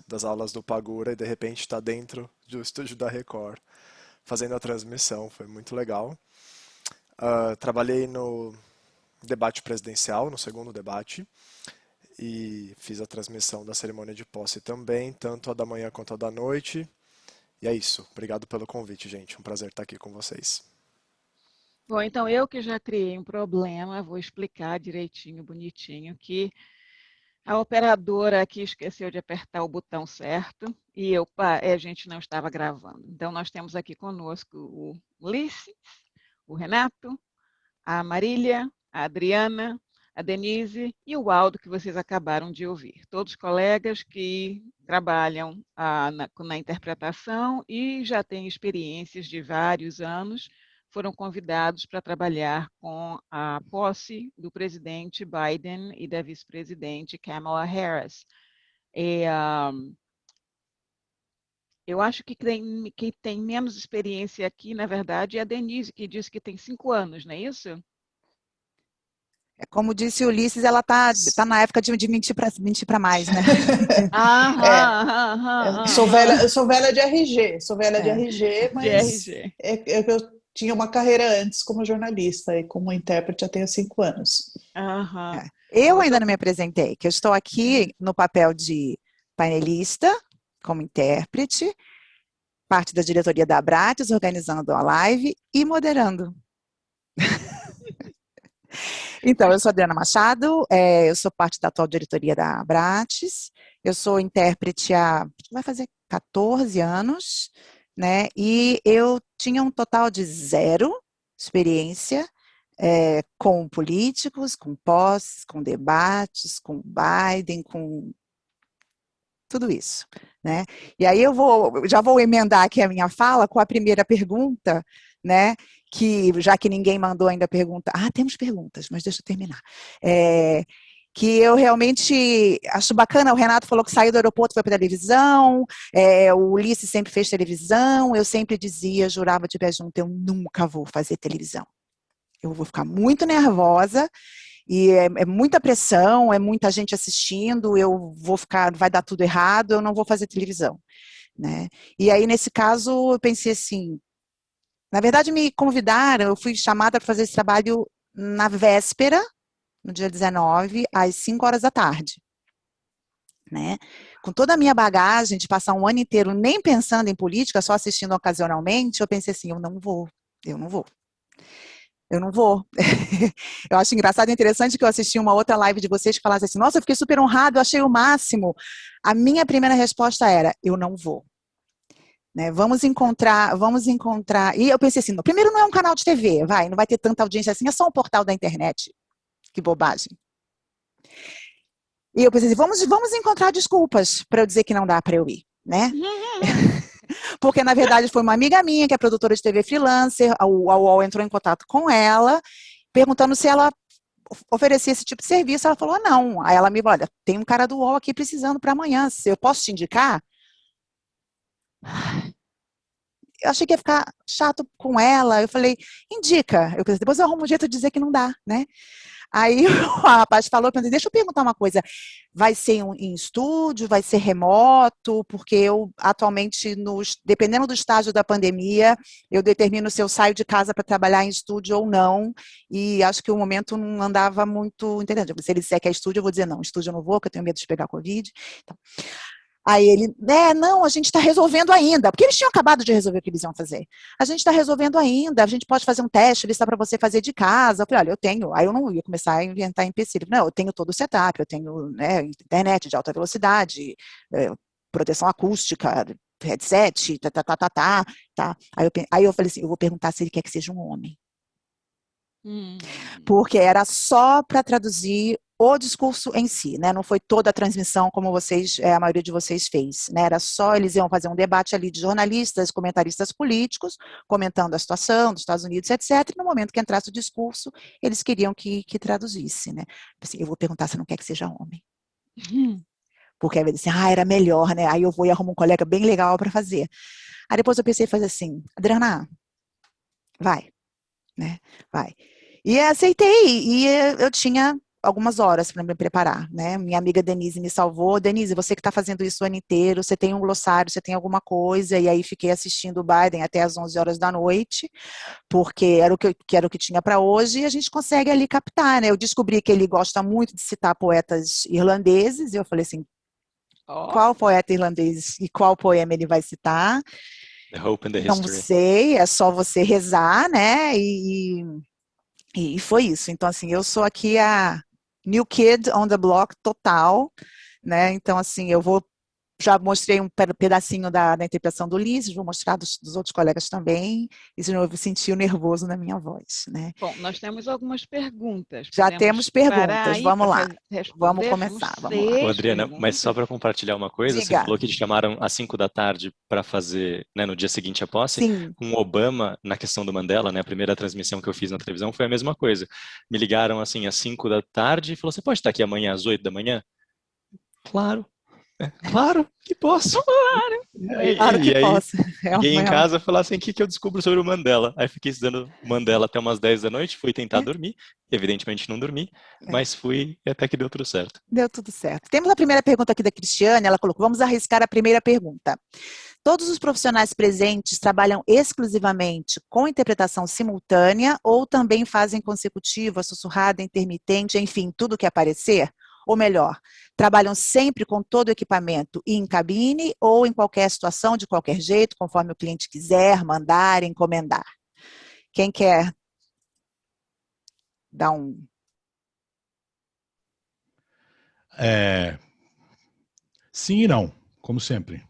das aulas do Pagura e de repente está dentro do estúdio da Record, fazendo a transmissão. Foi muito legal. Trabalhei no debate presidencial, no segundo debate, e fiz a transmissão da cerimônia de posse também, tanto a da manhã quanto a da noite. E é isso. Obrigado pelo convite, gente. Um prazer estar aqui com vocês. Bom, então eu que já criei um problema, vou explicar direitinho, bonitinho, que a operadora aqui esqueceu de apertar o botão certo e a gente não estava gravando. Então, nós temos aqui conosco o Ulisses, o Renato, a Marília, a Adriana, a Denise e o Aldo, que vocês acabaram de ouvir. Todos colegas que trabalham na interpretação e já têm experiências de vários anos, foram convidados para trabalhar com a posse do presidente Biden e da vice-presidente Kamala Harris. Eu acho que quem tem menos experiência aqui, na verdade, é a Denise, que disse que tem 5 anos, não é isso? Como disse o Ulisses, ela tá na época de mentir para mais, né? É, Aham. eu sou velha de RG, sou velha de É. RG, De mas RG. eu tinha uma carreira antes como jornalista e como intérprete já tenho 5 anos. Aham. Eu Bom, ainda então, não me apresentei, que eu estou aqui no papel de painelista, como intérprete, parte da diretoria da Abrates, organizando a live e moderando. Então, eu sou Adriana Machado, eu sou parte da atual diretoria da Abrates, eu sou intérprete vai fazer 14 anos, né, e eu tinha um total de 0 experiência com políticos, com posses, com debates, com Biden, com tudo isso, né? E aí já vou emendar aqui a minha fala com a primeira pergunta, né? Que já que ninguém mandou ainda pergunta, temos perguntas, mas deixa eu terminar. Que eu realmente acho bacana, o Renato falou que saiu do aeroporto, foi para a televisão, o Ulisses sempre fez televisão, eu sempre dizia, jurava de pé junto, eu nunca vou fazer televisão. Eu vou ficar muito nervosa, e é muita pressão, é muita gente assistindo, eu vou ficar, vai dar tudo errado, eu não vou fazer televisão, né? E aí, nesse caso, eu pensei assim, na verdade, me convidaram, eu fui chamada para fazer esse trabalho na véspera, no dia 19, às 5 horas da tarde, né? Com toda a minha bagagem de passar um ano inteiro nem pensando em política, só assistindo ocasionalmente, eu pensei assim, eu não vou. Eu não vou. Eu acho engraçado e interessante que eu assisti uma outra live de vocês que falassem assim, nossa, eu fiquei super honrado, eu achei o máximo. A minha primeira resposta era, eu não vou. Né, vamos encontrar. E eu pensei assim, primeiro não é um canal de TV, não vai ter tanta audiência assim, é só um portal da internet. Que bobagem. E eu pensei assim, vamos encontrar desculpas para eu dizer que não dá para eu ir, né? Porque, na verdade, foi uma amiga minha, que é produtora de TV freelancer, a UOL entrou em contato com ela, perguntando se ela oferecia esse tipo de serviço. Ela falou, não. Aí ela me falou, olha, tem um cara do UOL aqui precisando para amanhã, eu posso te indicar? Eu achei que ia ficar chato com ela, eu falei, indica. Depois eu arrumo um jeito de dizer que não dá, né? Aí o rapaz falou, eu pensei, deixa eu perguntar uma coisa, vai ser em estúdio, vai ser remoto? Porque eu atualmente, dependendo do estágio da pandemia, eu determino se eu saio de casa para trabalhar em estúdio ou não, e acho que o momento não andava muito, entendeu? Se ele disser que é estúdio, eu vou dizer não, estúdio eu não vou, porque eu tenho medo de pegar Covid. Então, aí ele, não, a gente está resolvendo ainda, porque eles tinham acabado de resolver o que eles iam fazer. A gente está resolvendo ainda, a gente pode fazer um teste, lista para você fazer de casa. Eu falei, olha, eu tenho. Aí eu não ia começar a inventar empecilho. Não, eu tenho todo o setup, eu tenho, né, internet de alta velocidade, proteção acústica, headset, tá. Aí eu falei assim, eu vou perguntar se ele quer que seja um homem. Porque era só para traduzir o discurso em si, né? Não foi toda a transmissão como a maioria de vocês fez, né? Era só, eles iam fazer um debate ali de jornalistas, comentaristas políticos, comentando a situação dos Estados Unidos, etc. E no momento que entrasse o discurso, eles queriam que traduzisse, né? Assim, eu vou perguntar se não quer que seja homem. Porque aí ele disse, era melhor, né? Aí eu vou e arrumo um colega bem legal para fazer. Aí depois eu pensei em fazer assim, Adriana, vai, né? Vai. E aceitei, e eu tinha algumas horas para me preparar, né? Minha amiga Denise me salvou. Denise, você que está fazendo isso o ano inteiro, você tem um glossário, você tem alguma coisa, e aí fiquei assistindo o Biden até as 11 horas da noite, porque era o que tinha para hoje, e a gente consegue ali captar, né? Eu descobri que ele gosta muito de citar poetas irlandeses, e eu falei assim, Ó, qual poeta irlandês e qual poema ele vai citar? The Hope and the Não History. sei, é só você rezar, né? E foi isso. Então, assim, eu sou aqui a new kid on the block total, né? Então, assim, eu vou. Já mostrei um pedacinho da interpretação do Ulisses, vou mostrar dos outros colegas também, e de novo senti o nervoso na minha voz, né? bom, nós temos algumas perguntas. Já Podemos temos parar perguntas, aí vamos lá. para Vamos responder? Temos começar, vamos lá. Ô, 6 Adriana, mas só para perguntas. compartilhar uma coisa, você Diga. falou que te chamaram às 5 da tarde para fazer, né, no dia seguinte à posse. Sim, Com o Obama, na questão do Mandela, né, a primeira transmissão que eu fiz na televisão foi a mesma coisa. Me ligaram assim às 5 da tarde e falou: você pode estar aqui amanhã às 8 da manhã? Claro, claro que posso. claro que E aí, posso. É cheguei em uma- casa e falei assim: o que que eu descubro sobre o Mandela? Aí fiquei estudando Mandela até umas 10 da noite, fui tentar dormir, evidentemente não dormi, mas fui e até que deu tudo certo. Deu tudo certo. Temos a primeira pergunta aqui da Cristiane, ela colocou, vamos arriscar a primeira pergunta. Todos os profissionais presentes trabalham exclusivamente com interpretação simultânea ou também fazem consecutiva, sussurrada, intermitente, enfim, tudo que aparecer? Ou melhor, trabalham sempre com todo o equipamento e em cabine ou em qualquer situação, de qualquer jeito, conforme o cliente quiser, mandar, encomendar? Quem quer dar um... Sim e não, como sempre.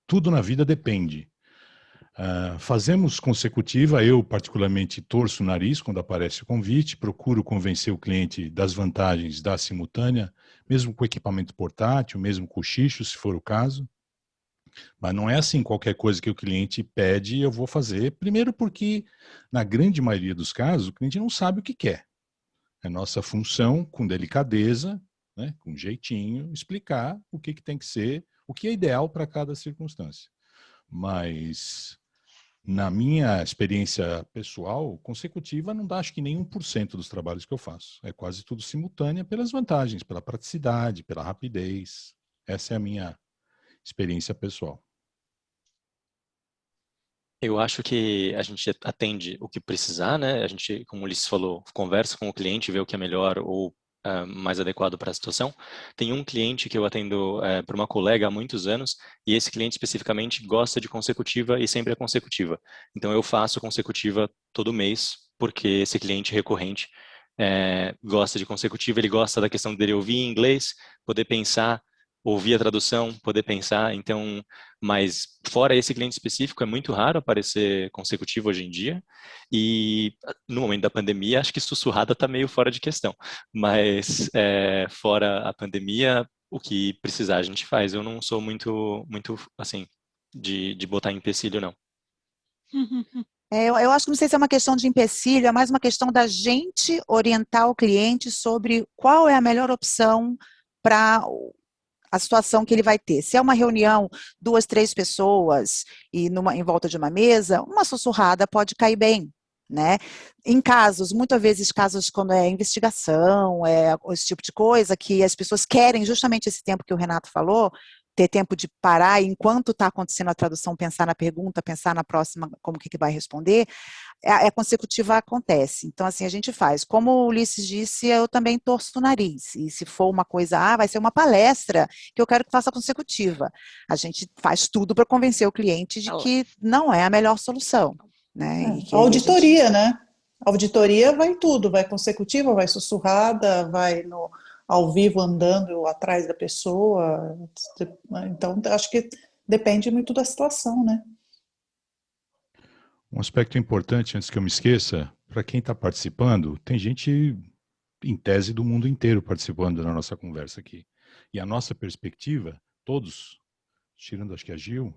Tudo na vida depende. Fazemos consecutiva, eu particularmente torço o nariz quando aparece o convite, procuro convencer o cliente das vantagens da simultânea, mesmo com equipamento portátil, mesmo com cochicho, se for o caso. Mas não é assim, qualquer coisa que o cliente pede, eu vou fazer. Primeiro porque, na grande maioria dos casos, o cliente não sabe o que quer. É nossa função, com delicadeza, né, com jeitinho, explicar o que tem que ser, o que é ideal para cada circunstância. Mas, na minha experiência pessoal, consecutiva não dá acho que nem 1% dos trabalhos que eu faço. É quase tudo simultânea pelas vantagens, pela praticidade, pela rapidez. Essa é a minha experiência pessoal. Eu acho que a gente atende o que precisar, né? A gente, como o Ulisses falou, conversa com o cliente, vê o que é melhor ou mais adequado para a situação. Tem um cliente que eu atendo para uma colega há muitos anos e esse cliente especificamente gosta de consecutiva e sempre é consecutiva. Então eu faço consecutiva todo mês porque esse cliente recorrente gosta de consecutiva, ele gosta da questão dele ouvir em inglês, poder pensar, ouvir a tradução, poder pensar. Então, mas fora esse cliente específico, é muito raro aparecer consecutivo hoje em dia. E no momento da pandemia, acho que sussurrada está meio fora de questão. Mas fora a pandemia, o que precisar a gente faz. Eu não sou muito assim de botar empecilho, não. Eu acho que não sei se é uma questão de empecilho, é mais uma questão da gente orientar o cliente sobre qual é a melhor opção para a situação que ele vai ter. Se é uma reunião, 2, 3 pessoas e em volta de uma mesa, uma sussurrada pode cair bem, né? Em casos, muitas vezes casos quando é investigação, esse tipo de coisa, que as pessoas querem justamente esse tempo que o Renato falou, ter tempo de parar e, enquanto está acontecendo a tradução, pensar na pergunta, pensar na próxima, como que vai responder, a consecutiva acontece. Então, assim, a gente faz. Como o Ulisses disse, eu também torço o nariz. E se for uma coisa, vai ser uma palestra que eu quero que faça consecutiva. A gente faz tudo para convencer o cliente de que não é a melhor solução. Né? E que Auditoria, né? Auditoria vai tudo, vai consecutiva, vai sussurrada, vai ao vivo andando atrás da pessoa. Então, acho que depende muito da situação, né? Um aspecto importante, antes que eu me esqueça, para quem está participando, tem gente, em tese, do mundo inteiro participando da nossa conversa aqui. E a nossa perspectiva, todos, tirando acho que a Gil,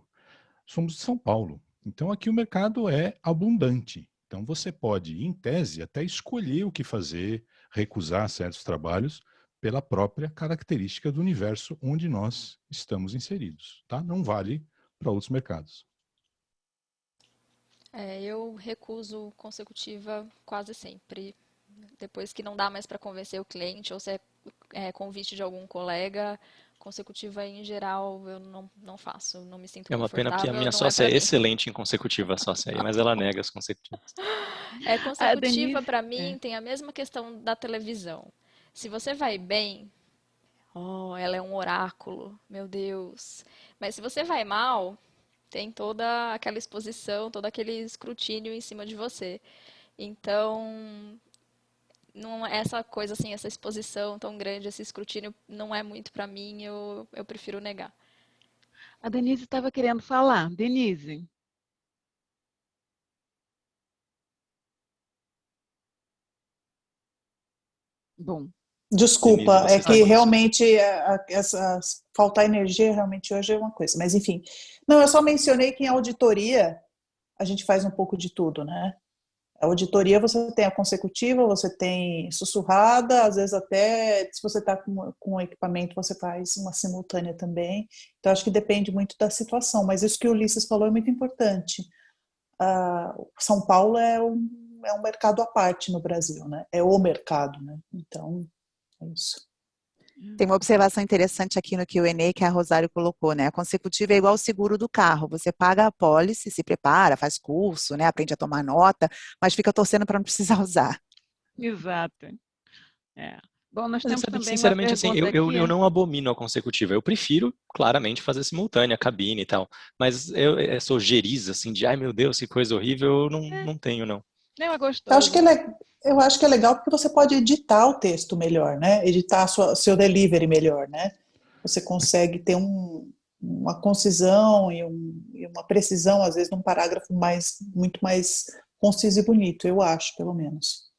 somos de São Paulo. Então aqui o mercado é abundante. Então você pode, em tese, até escolher o que fazer, recusar certos trabalhos pela própria característica do universo onde nós estamos inseridos, tá? Não vale para outros mercados. Eu recuso consecutiva quase sempre. Depois que não dá mais para convencer o cliente, ou se é convite de algum colega, consecutiva em geral eu não faço, não me sinto É uma pena porque a confortável, minha não é sócia para é mim. excelente em consecutiva, a sócia aí, mas ela nega as consecutivas. É A consecutiva Denise, para mim tem a mesma questão da televisão. Se você vai bem, oh, ela é um oráculo, meu Deus. Mas se você vai mal, tem toda aquela exposição, todo aquele escrutínio em cima de você. Então, não essa coisa assim, essa exposição tão grande, esse escrutínio não é muito para mim, eu prefiro negar. a Denise estava querendo falar. Denise, bom, Denise, Desculpa, é você que sabe disso. realmente faltar energia realmente hoje é uma coisa, mas enfim. Não, eu só mencionei que em auditoria a gente faz um pouco de tudo, né? A auditoria você tem a consecutiva, você tem sussurrada, às vezes até se você está com equipamento você faz uma simultânea também. Então acho que depende muito da situação, mas isso que o Ulisses falou é muito importante. São Paulo é um mercado à parte no Brasil, né? É o mercado, né? Então é isso. Tem uma observação interessante aqui no Q&A que a Rosário colocou, né? A consecutiva é igual ao seguro do carro. Você paga a pólice, se prepara, faz curso, né? Aprende a tomar nota, mas fica torcendo para não precisar usar. exato. É. Bom, nós Mas temos sabe que, também uma sinceramente, assim, pergunta aqui. eu não abomino a consecutiva. Eu prefiro, claramente, fazer simultânea, cabine e tal. Mas eu sou geriza, assim, de, ai meu Deus, que coisa horrível, eu É, não tenho, não. não é Eu acho que gostoso. eu acho que é legal porque você pode editar o texto melhor, né? Editar seu delivery melhor, né? Você consegue ter uma concisão e uma precisão, às vezes, num parágrafo muito mais conciso e bonito, eu acho, pelo menos.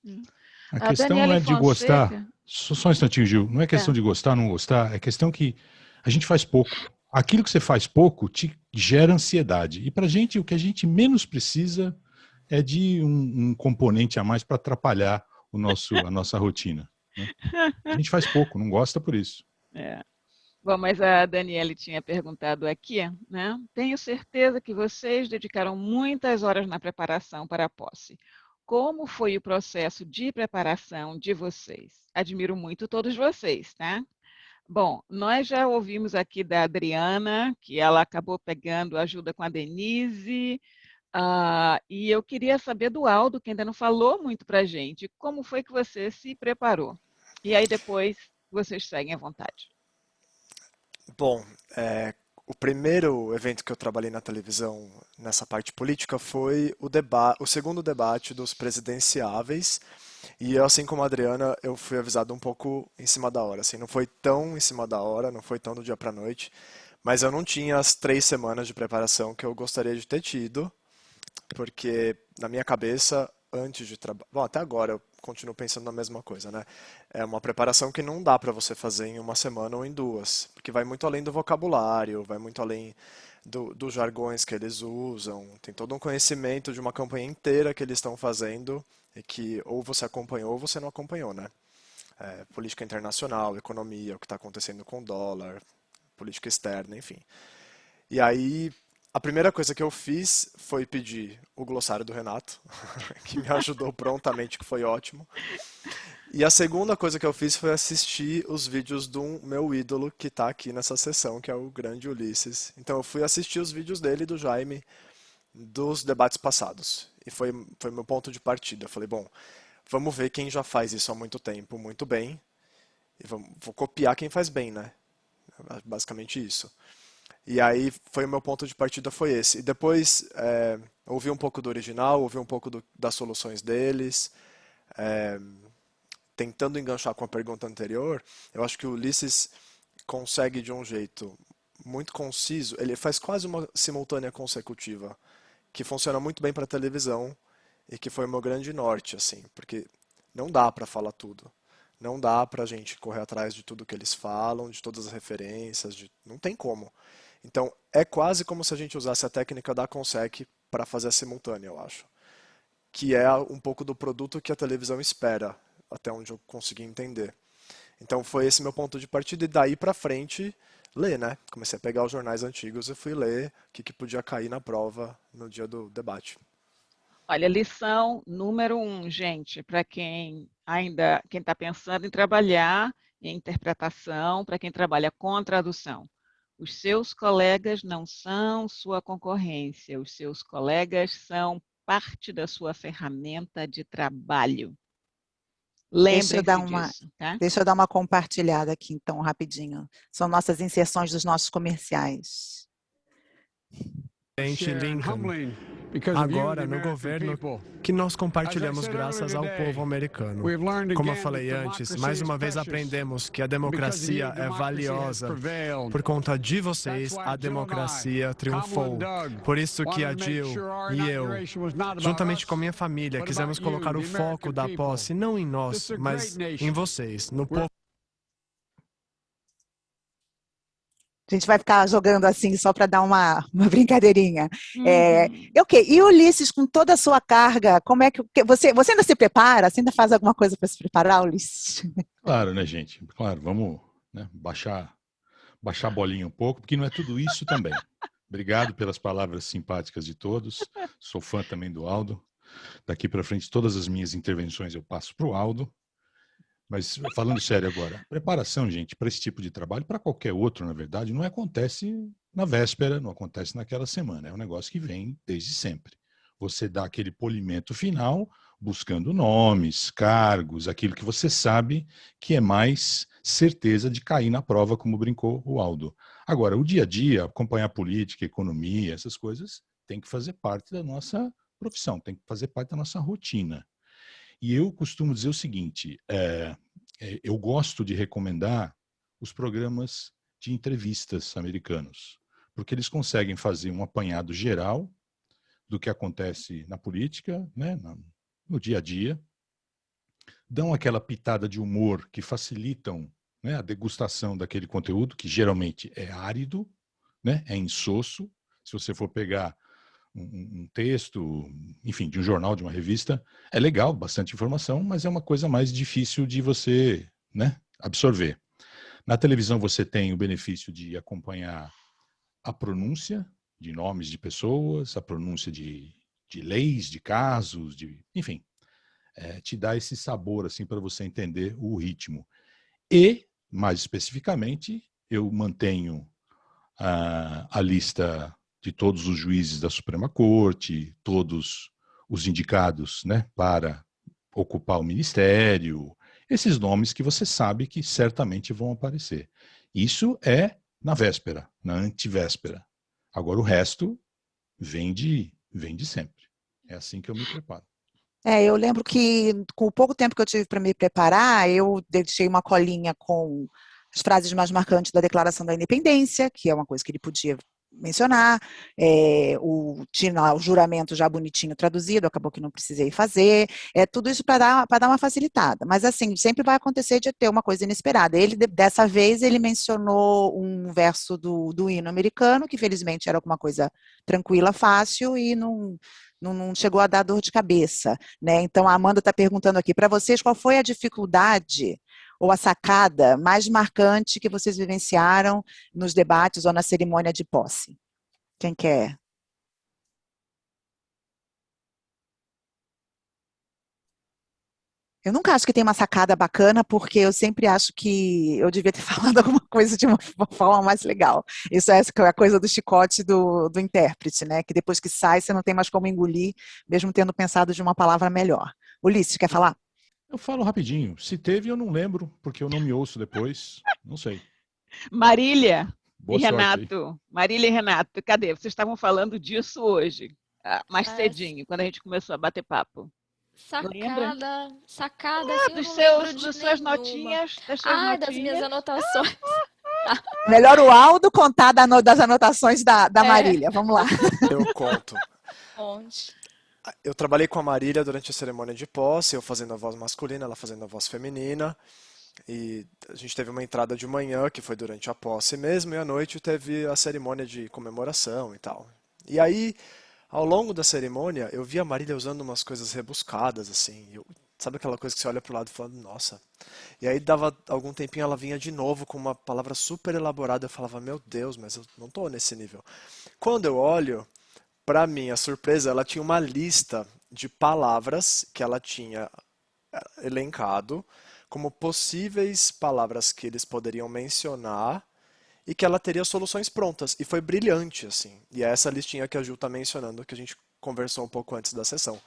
A A questão não Daniele é de gostar, Fonseca, só um instantinho, Gil, não é questão é, de gostar ou não gostar, é questão que a gente faz pouco. Aquilo que você faz pouco te gera ansiedade. E para a gente, o que a gente menos precisa é de um componente a mais para atrapalhar a nossa rotina, né? A gente faz pouco, não gosta por isso. é. Bom, mas a Daniele tinha perguntado aqui, né? Tenho certeza que vocês dedicaram muitas horas na preparação para a posse. Como foi o processo de preparação de vocês? Admiro muito todos vocês, tá? Bom, nós já ouvimos aqui da Adriana, que ela acabou pegando ajuda com a Denise, e eu queria saber do Aldo, que ainda não falou muito para a gente, como foi que você se preparou? E aí depois vocês seguem à vontade. Bom, o primeiro evento que eu trabalhei na televisão nessa parte política foi o segundo debate dos presidenciáveis. E eu, assim como a Adriana, eu fui avisado um pouco em cima da hora. Assim, não foi tão em cima da hora, não foi tão do dia para noite, mas eu não tinha as 3 semanas de preparação que eu gostaria de ter tido, porque na minha cabeça, antes de trabalhar, bom, até agora eu continuo pensando na mesma coisa, né? É uma preparação que não dá para você fazer em uma semana ou em duas, porque vai muito além do vocabulário, vai muito além dos jargões que eles usam, tem todo um conhecimento de uma campanha inteira que eles estão fazendo e que ou você acompanhou ou você não acompanhou, né? Política internacional, economia, o que está acontecendo com o dólar, política externa, enfim. E aí, a primeira coisa que eu fiz foi pedir o glossário do Renato, que me ajudou prontamente, que foi ótimo. E a segunda coisa que eu fiz foi assistir os vídeos do meu ídolo que está aqui nessa sessão, que é o grande Ulisses. Então eu fui assistir os vídeos dele e do Jaime dos debates passados. E foi meu ponto de partida. Eu falei, bom, vamos ver quem já faz isso há muito tempo, muito bem. E vou copiar quem faz bem, né? Basicamente isso. E aí foi o meu ponto de partida foi esse. E depois ouvi um pouco do original, ouvi um pouco das soluções deles, é, tentando enganchar com a pergunta anterior. Eu acho que o Ulisses consegue de um jeito muito conciso. Ele faz quase uma simultânea consecutiva que funciona muito bem para televisão e que foi o meu grande norte, assim, porque não dá para falar tudo. Não dá pra gente correr atrás de tudo que eles falam, de todas as referências, não tem como. Então, é quase como se a gente usasse a técnica da Consec para fazer a simultânea, eu acho. Que é um pouco do produto que a televisão espera, até onde eu consegui entender. Então, foi esse meu ponto de partida, e daí pra frente, ler, né? Comecei a pegar os jornais antigos e fui ler o que podia cair na prova no dia do debate. Olha, lição número 1, gente, para quem está pensando em trabalhar em interpretação, para quem trabalha com tradução. Os seus colegas não são sua concorrência, os seus colegas são parte da sua ferramenta de trabalho. Deixa eu dar Lembrem-se uma, disso, tá? deixa eu dar uma compartilhada aqui, então, rapidinho. São nossas inserções dos nossos comerciais. Lincoln, agora no governo que nós compartilhamos graças ao povo americano. Como eu falei antes, mais uma vez aprendemos que a democracia é valiosa. Por conta de vocês, a democracia triunfou. Por isso que a Jill e eu, juntamente com minha família, quisemos colocar o foco da posse não em nós, mas em vocês, no povo. A gente vai ficar jogando assim só para dar uma brincadeirinha. Uhum. Ok, e Ulisses, com toda a sua carga, como é que você ainda se prepara? Você ainda faz alguma coisa para se preparar, Ulisses? Claro, né, gente? Claro, vamos, né, baixar a bolinha um pouco, porque não é tudo isso também. Obrigado pelas palavras simpáticas de todos. Sou fã também do Aldo. Daqui para frente, todas as minhas intervenções eu passo para o Aldo. Mas falando sério agora, preparação, gente, para esse tipo de trabalho, para qualquer outro, na verdade, não acontece na véspera, não acontece naquela semana. É um negócio que vem desde sempre. Você dá aquele polimento final, buscando nomes, cargos, aquilo que você sabe que é mais certeza de cair na prova, como brincou o Aldo. Agora, o dia a dia, acompanhar política, economia, essas coisas, tem que fazer parte da nossa profissão, tem que fazer parte da nossa rotina. E eu costumo dizer o seguinte, eu gosto de recomendar os programas de entrevistas americanos, porque eles conseguem fazer um apanhado geral do que acontece na política, né, no dia a dia, dão aquela pitada de humor que facilitam, né, a degustação daquele conteúdo, que geralmente é árido, né, é insosso. Se você for pegar um texto, enfim, de um jornal, de uma revista, é legal, bastante informação, mas é uma coisa mais difícil de você, né, absorver. Na televisão você tem o benefício de acompanhar a pronúncia de nomes de pessoas, a pronúncia de leis, de casos, enfim, te dá esse sabor assim para você entender o ritmo. E, mais especificamente, eu mantenho a lista de todos os juízes da Suprema Corte, todos os indicados, né, para ocupar o ministério, esses nomes que você sabe que certamente vão aparecer. Isso é na véspera, na antivéspera. Agora o resto vem de sempre. É assim que eu me preparo. Eu lembro que com o pouco tempo que eu tive para me preparar, eu deixei uma colinha com as frases mais marcantes da Declaração da Independência, que é uma coisa que ele podia mencionar, tinha o juramento já bonitinho traduzido, acabou que não precisei fazer, tudo isso para dar uma facilitada, mas assim, sempre vai acontecer de ter uma coisa inesperada. Dessa vez, ele mencionou um verso do hino americano, que felizmente era alguma coisa tranquila, fácil, e não chegou a dar dor de cabeça, né? Então, a Amanda está perguntando aqui, para vocês, qual foi a dificuldade ou a sacada mais marcante que vocês vivenciaram nos debates ou na cerimônia de posse? Quem quer? Eu nunca acho que tem uma sacada bacana, porque eu sempre acho que eu devia ter falado alguma coisa de uma forma mais legal. Isso é a coisa do chicote do intérprete, né? Que depois que sai, você não tem mais como engolir, mesmo tendo pensado de uma palavra melhor. Ulisses, quer falar? Eu falo rapidinho. Se teve, eu não lembro, porque eu não me ouço depois. Não sei. Marília Boa e sorte aí. Renato. Marília e Renato, cadê? Vocês estavam falando disso hoje, mais Ah, cedinho, quando a gente começou a bater papo. Lembra? Sacada, assim, eu Dos não lembro de das suas nenhuma. notinhas, Das minhas anotações. Melhor o Aldo contar das anotações da Marília. Vamos lá. Eu conto. Onde? Eu trabalhei com a Marília durante a cerimônia de posse, eu fazendo a voz masculina, ela fazendo a voz feminina. E a gente teve uma entrada de manhã, que foi durante a posse mesmo, e à noite teve a cerimônia de comemoração e tal. E aí, ao longo da cerimônia, eu vi a Marília usando umas coisas rebuscadas, assim. Sabe aquela coisa que você olha pro lado e fala, nossa. E aí dava algum tempinho, ela vinha de novo com uma palavra super elaborada. Eu falava, meu Deus, mas eu não tô nesse nível. Quando eu olho, pra minha surpresa, ela tinha uma lista de palavras que ela tinha elencado como possíveis palavras que eles poderiam mencionar e que ela teria soluções prontas. E foi brilhante, assim. E é essa listinha que a Ju está mencionando, que a gente conversou um pouco antes da sessão.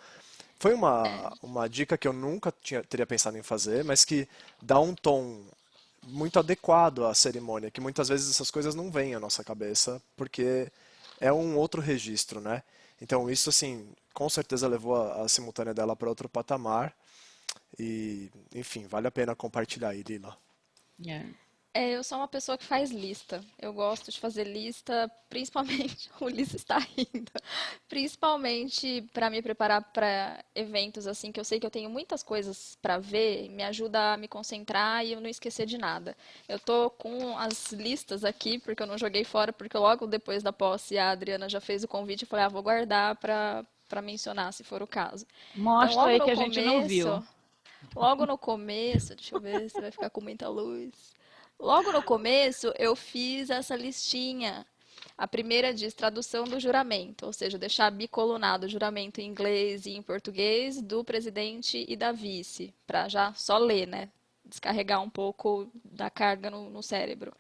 Foi uma dica que eu nunca teria pensado em fazer, mas que dá um tom muito adequado à cerimônia, que muitas vezes essas coisas não vêm à nossa cabeça, porque é um outro registro, né? Então isso, assim, com certeza levou a simultânea dela para outro patamar. E, enfim, vale a pena compartilhar aí, Lila. É. Eu sou uma pessoa que faz lista. Eu gosto de fazer lista, principalmente. O Ulisses está rindo. Principalmente para me preparar para eventos assim, que eu sei que eu tenho muitas coisas para ver, me ajuda a me concentrar e eu não esquecer de nada. Eu tô com as listas aqui, porque eu não joguei fora, porque logo depois da posse a Adriana já fez o convite. Eu falei, vou guardar para mencionar, se for o caso. Então, Mostra aí que a gente não viu. logo no começo, deixa eu ver se vai ficar com muita luz. Logo no começo, eu fiz essa listinha. A primeira diz tradução do juramento, ou seja, deixar bicolunado o juramento em inglês e em português do presidente e da vice, para já só ler, né? Descarregar um pouco da carga no cérebro.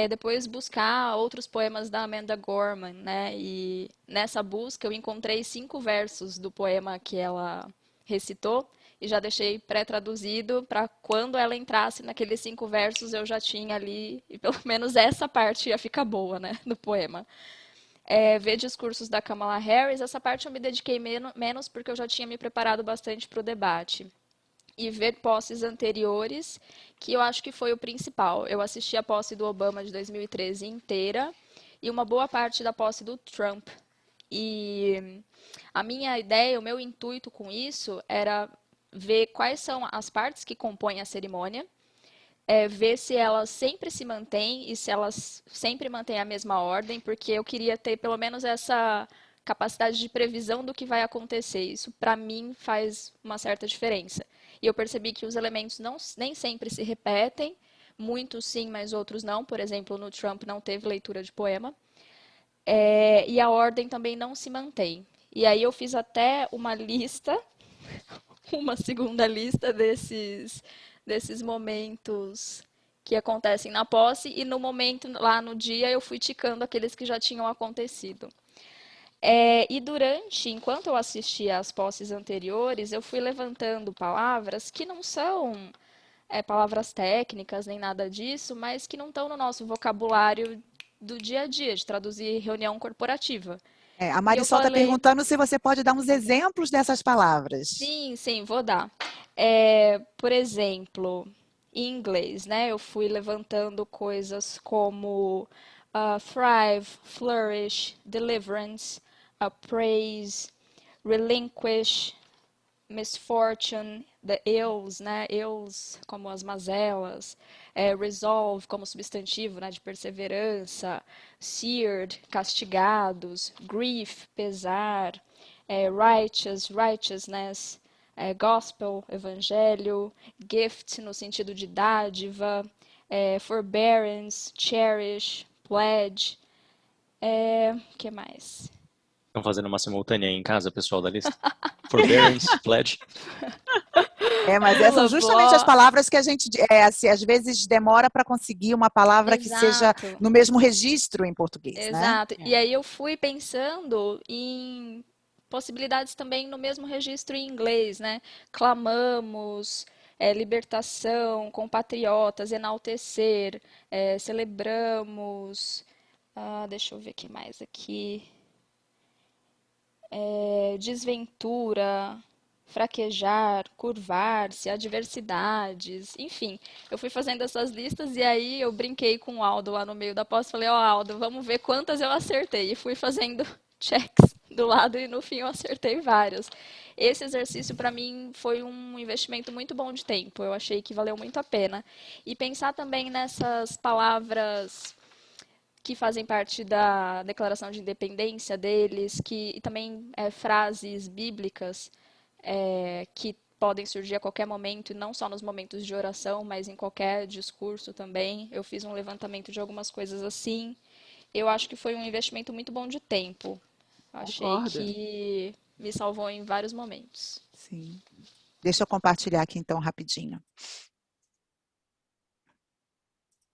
Depois buscar outros poemas da Amanda Gorman, né? E nessa busca eu encontrei 5 versos do poema que ela recitou e já deixei pré-traduzido para quando ela entrasse naqueles 5 versos eu já tinha ali, e pelo menos essa parte ia ficar boa, né, do poema. Ver discursos da Kamala Harris, essa parte eu me dediquei menos porque eu já tinha me preparado bastante para o debate. E ver posses anteriores, que eu acho que foi o principal. Eu assisti a posse do Obama de 2013 inteira e uma boa parte da posse do Trump. E a minha ideia, o meu intuito com isso era ver quais são as partes que compõem a cerimônia, ver se elas sempre se mantêm e se elas sempre mantêm a mesma ordem, porque eu queria ter pelo menos essa capacidade de previsão do que vai acontecer. Isso, para mim, faz uma certa diferença. E eu percebi que os elementos nem sempre se repetem, muitos sim, mas outros não. Por exemplo, no Trump não teve leitura de poema. E a ordem também não se mantém. E aí eu fiz até uma lista, uma segunda lista desses momentos que acontecem na posse, e no momento, lá no dia, eu fui ticando aqueles que já tinham acontecido. E enquanto eu assistia às posses anteriores, eu fui levantando palavras que não são palavras técnicas nem nada disso, mas que não estão no nosso vocabulário do dia a dia, de traduzir reunião corporativa. A E eu Marisol está falei, perguntando se você pode dar uns exemplos dessas palavras. sim, vou dar. Por exemplo, em inglês, né? Eu fui levantando coisas como thrive, flourish, deliverance, praise, relinquish, misfortune, the ills, né? Ills como as mazelas, resolve como substantivo, né? De perseverança, seared, castigados, grief, pesar, righteousness, gospel, evangelho, gift no sentido de dádiva, forbearance, cherish, pledge, que mais? Estão fazendo uma simultânea aí em casa, pessoal da lista? Forbearance, pledge. Mas essas são justamente as palavras que a gente, assim, às vezes demora para conseguir uma palavra que seja no mesmo registro em português, Exato. né? E aí eu fui pensando em possibilidades também no mesmo registro em inglês, né? Clamamos, libertação, compatriotas, enaltecer, celebramos. Deixa eu ver o que mais aqui. Desventura, fraquejar, curvar-se, adversidades, enfim. Eu fui fazendo essas listas e aí eu brinquei com o Aldo lá no meio da posse, falei, Aldo, vamos ver quantas eu acertei. E fui fazendo checks do lado e no fim eu acertei vários. Esse exercício para mim foi um investimento muito bom de tempo, eu achei que valeu muito a pena. E pensar também nessas palavras que fazem parte da Declaração de Independência deles, e também frases bíblicas que podem surgir a qualquer momento, e não só nos momentos de oração, mas em qualquer discurso também. Eu fiz um levantamento de algumas coisas assim. Eu acho que foi um investimento muito bom de tempo. Achei Concordo. que me salvou em vários momentos. Sim. Deixa eu compartilhar aqui então rapidinho.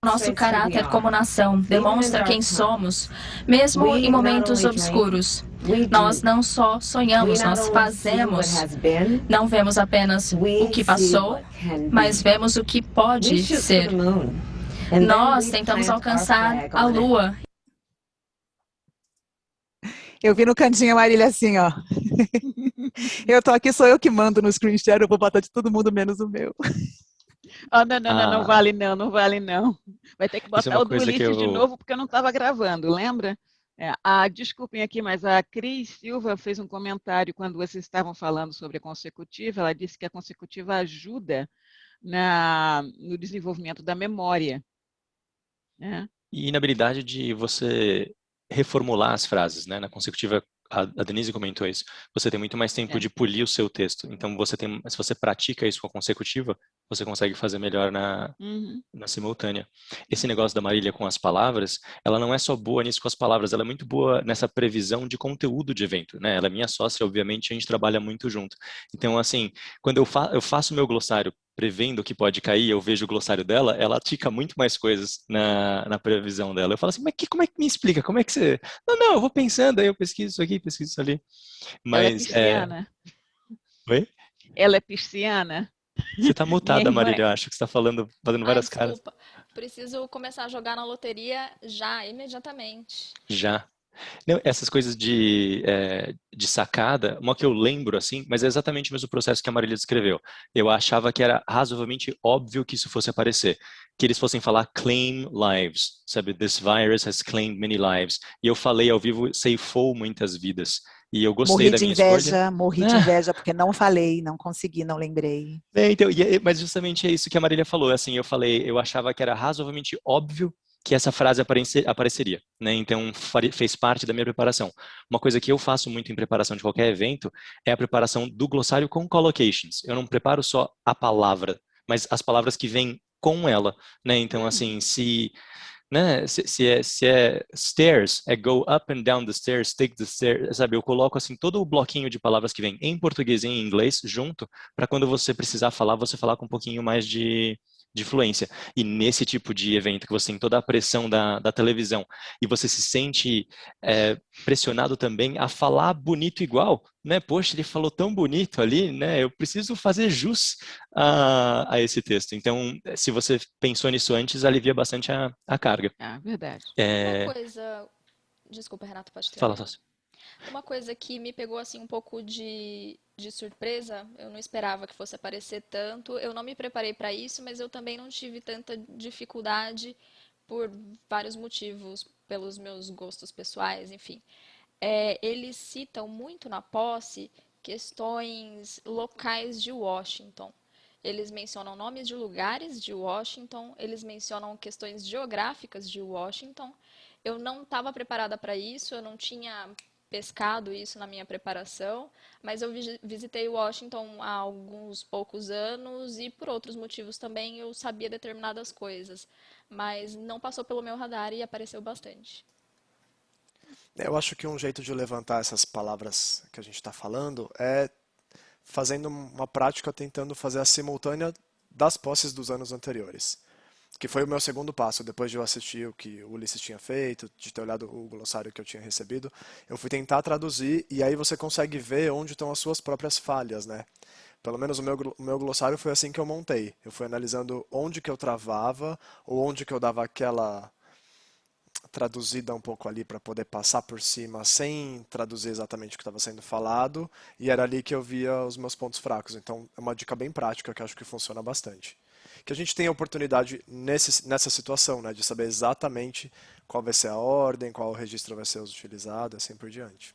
Nosso caráter como nação demonstra quem somos, mesmo em momentos obscuros. Nós não só sonhamos, nós fazemos. Não vemos apenas o que passou, mas vemos o que pode ser. Nós tentamos alcançar a Lua. Eu vi no cantinho a Marília assim, ó. Eu tô aqui, sou eu que mando no screen share, eu vou botar de todo mundo menos o meu. Oh, não vale não vale não. Vai ter que botar o do Ulisses de novo, porque eu não estava gravando, lembra? Desculpem aqui, mas a Cris Silva fez um comentário quando vocês estavam falando sobre a consecutiva. Ela disse que a consecutiva ajuda no desenvolvimento da memória. Né? E na habilidade de você reformular as frases, né? Na consecutiva, a Denise comentou isso, você tem muito mais tempo de polir o seu texto. Então, se você pratica isso com a consecutiva, você consegue fazer melhor na simultânea. Esse negócio da Marília com as palavras, ela não é só boa nisso com as palavras, ela é muito boa nessa previsão de conteúdo de evento, né? Ela é minha sócia, obviamente, a gente trabalha muito junto. Então, assim, quando eu faço meu glossário prevendo o que pode cair, eu vejo o glossário dela, ela tica muito mais coisas na previsão dela. Eu falo assim, mas como é que me explica? Como é que você... Não, eu vou pensando, aí eu pesquiso isso aqui, pesquiso isso ali. Mas, ela é pisciana. Oi? Ela é pisciana. Você tá mutada, Marília, eu acho que você tá fazendo várias caras. Desculpa. Preciso começar a jogar na loteria já, imediatamente. Já. Não, essas coisas de sacada, uma que eu lembro, assim, mas é exatamente o mesmo processo que a Marília descreveu. Eu achava que era razoavelmente óbvio que isso fosse aparecer. Que eles fossem falar claim lives, sabe? This virus has claimed many lives. E eu falei ao vivo, ceifou muitas vidas. E eu gostei da minha escolha. Morri de inveja, porque não falei, não consegui, não lembrei. Então, mas justamente é isso que a Marília falou. Assim, eu achava que era razoavelmente óbvio que essa frase apareceria, né? Então fez parte da minha preparação. Uma coisa que eu faço muito em preparação de qualquer evento é a preparação do glossário com collocations. Eu não preparo só a palavra, mas as palavras que vêm com ela, né? Então assim, se é stairs, é go up and down the stairs, take the stairs, sabe? Eu coloco assim todo o bloquinho de palavras que vem em português e em inglês junto, para quando você precisar falar, você falar com um pouquinho mais de fluência. E nesse tipo de evento que você tem toda a pressão da televisão e você se sente pressionado também a falar bonito igual, né? Poxa, ele falou tão bonito ali, né? Eu preciso fazer jus a esse texto. Então, se você pensou nisso antes, alivia bastante a carga. Verdade. Uma coisa... Desculpa, Renato, pode ter. Fala, Sócio. Uma coisa que me pegou assim um pouco de surpresa, eu não esperava que fosse aparecer tanto. Eu não me preparei para isso, mas eu também não tive tanta dificuldade por vários motivos, pelos meus gostos pessoais, enfim. Eles citam muito na posse questões locais de Washington. Eles mencionam nomes de lugares de Washington, eles mencionam questões geográficas de Washington. Eu não estava preparada para isso, eu não tinha pescado isso na minha preparação, mas eu visitei Washington há alguns poucos anos e por outros motivos também eu sabia determinadas coisas, mas não passou pelo meu radar e apareceu bastante. Eu acho que um jeito de levantar essas palavras que a gente está falando é fazendo uma prática tentando fazer a simultânea das posses dos anos anteriores. Que foi o meu segundo passo, depois de eu assistir o que o Ulisses tinha feito, de ter olhado o glossário que eu tinha recebido, eu fui tentar traduzir e aí você consegue ver onde estão as suas próprias falhas, né? Pelo menos o meu glossário foi assim que eu montei. Eu fui analisando onde que eu travava ou onde que eu dava aquela traduzida um pouco ali para poder passar por cima sem traduzir exatamente o que estava sendo falado e era ali que eu via os meus pontos fracos. Então é uma dica bem prática que eu acho que funciona bastante. Que a gente tem a oportunidade nessa situação, né, de saber exatamente qual vai ser a ordem, qual registro vai ser utilizado, assim por diante.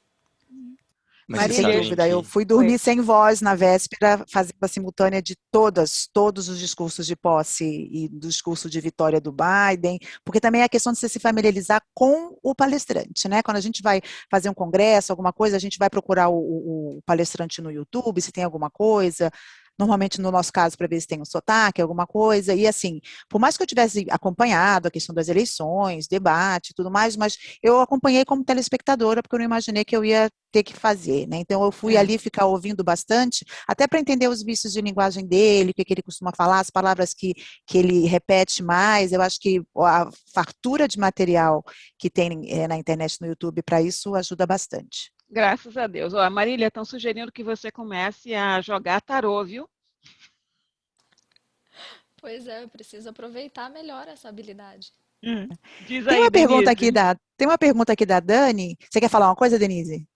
Mas sem dúvida, eu fui dormir sem voz na véspera, fazendo a simultânea de todos os discursos de posse e do discurso de vitória do Biden, porque também é a questão de você se familiarizar com o palestrante, né? Quando a gente vai fazer um congresso, alguma coisa, a gente vai procurar o palestrante no YouTube, se tem alguma coisa. normalmente no nosso caso para ver se tem um sotaque, alguma coisa, e assim, por mais que eu tivesse acompanhado a questão das eleições, debate e tudo mais, mas eu acompanhei como telespectadora, porque eu não imaginei que eu ia ter que fazer, né? Então eu fui ali ficar ouvindo bastante, até para entender os vícios de linguagem dele, o que ele costuma falar, as palavras que ele repete mais. Eu acho que a fartura de material que tem na internet, no YouTube, para isso ajuda bastante. Graças a Deus. Ó, Marília, estão sugerindo que você comece a jogar tarô, viu? Pois é, eu preciso aproveitar melhor essa habilidade. Diz Tem aí, uma pergunta Denise. tem uma pergunta aqui da Dani. Você quer falar uma coisa, Denise?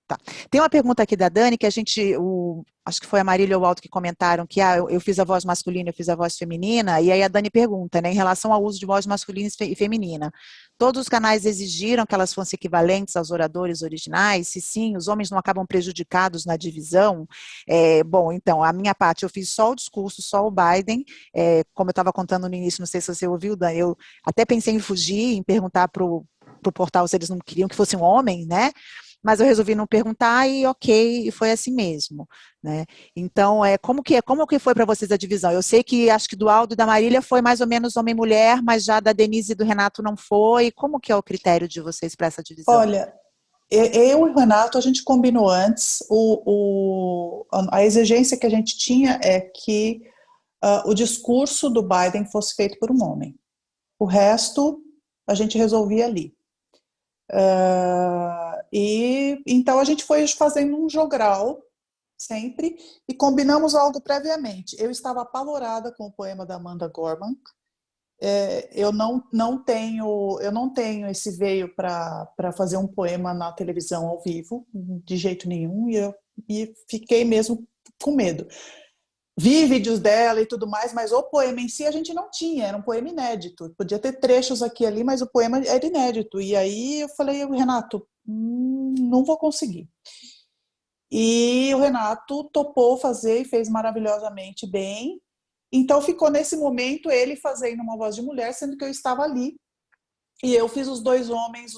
Tá. Tem uma pergunta aqui da Dani, que acho que foi a Marília ou o Alto que comentaram que eu fiz a voz masculina, eu fiz a voz feminina, e aí a Dani pergunta, né, em relação ao uso de voz masculina e feminina. Todos os canais exigiram que elas fossem equivalentes aos oradores originais? Se sim, os homens não acabam prejudicados na divisão? Bom, então, a minha parte, eu fiz só o discurso, só o Biden, como eu estava contando no início, não sei se você ouviu, Dani, eu até pensei em fugir, em perguntar para o portal se eles não queriam que fosse um homem, né? Mas eu resolvi não perguntar e ok, e foi assim mesmo, né? Então, como que foi para vocês a divisão? Eu sei que acho que do Aldo e da Marília foi mais ou menos homem e mulher, mas já da Denise e do Renato não foi. Como que é o critério de vocês para essa divisão? Olha, eu e o Renato, a gente combinou antes, a exigência que a gente tinha é que o discurso do Biden fosse feito por um homem. O resto, a gente resolvia ali. E então a gente foi fazendo um jogral sempre e combinamos algo previamente. Eu estava apavorada com o poema da Amanda Gorman. Eu não tenho esse veio para fazer um poema na televisão ao vivo, de jeito nenhum, e fiquei mesmo com medo. Vi vídeos dela e tudo mais, mas o poema em si a gente não tinha, era um poema inédito. Podia ter trechos aqui e ali, mas o poema era inédito. E aí eu falei, Renato, não vou conseguir. E o Renato topou fazer e fez maravilhosamente bem. Então ficou nesse momento ele fazendo uma voz de mulher, sendo que eu estava ali. E eu fiz os dois homens,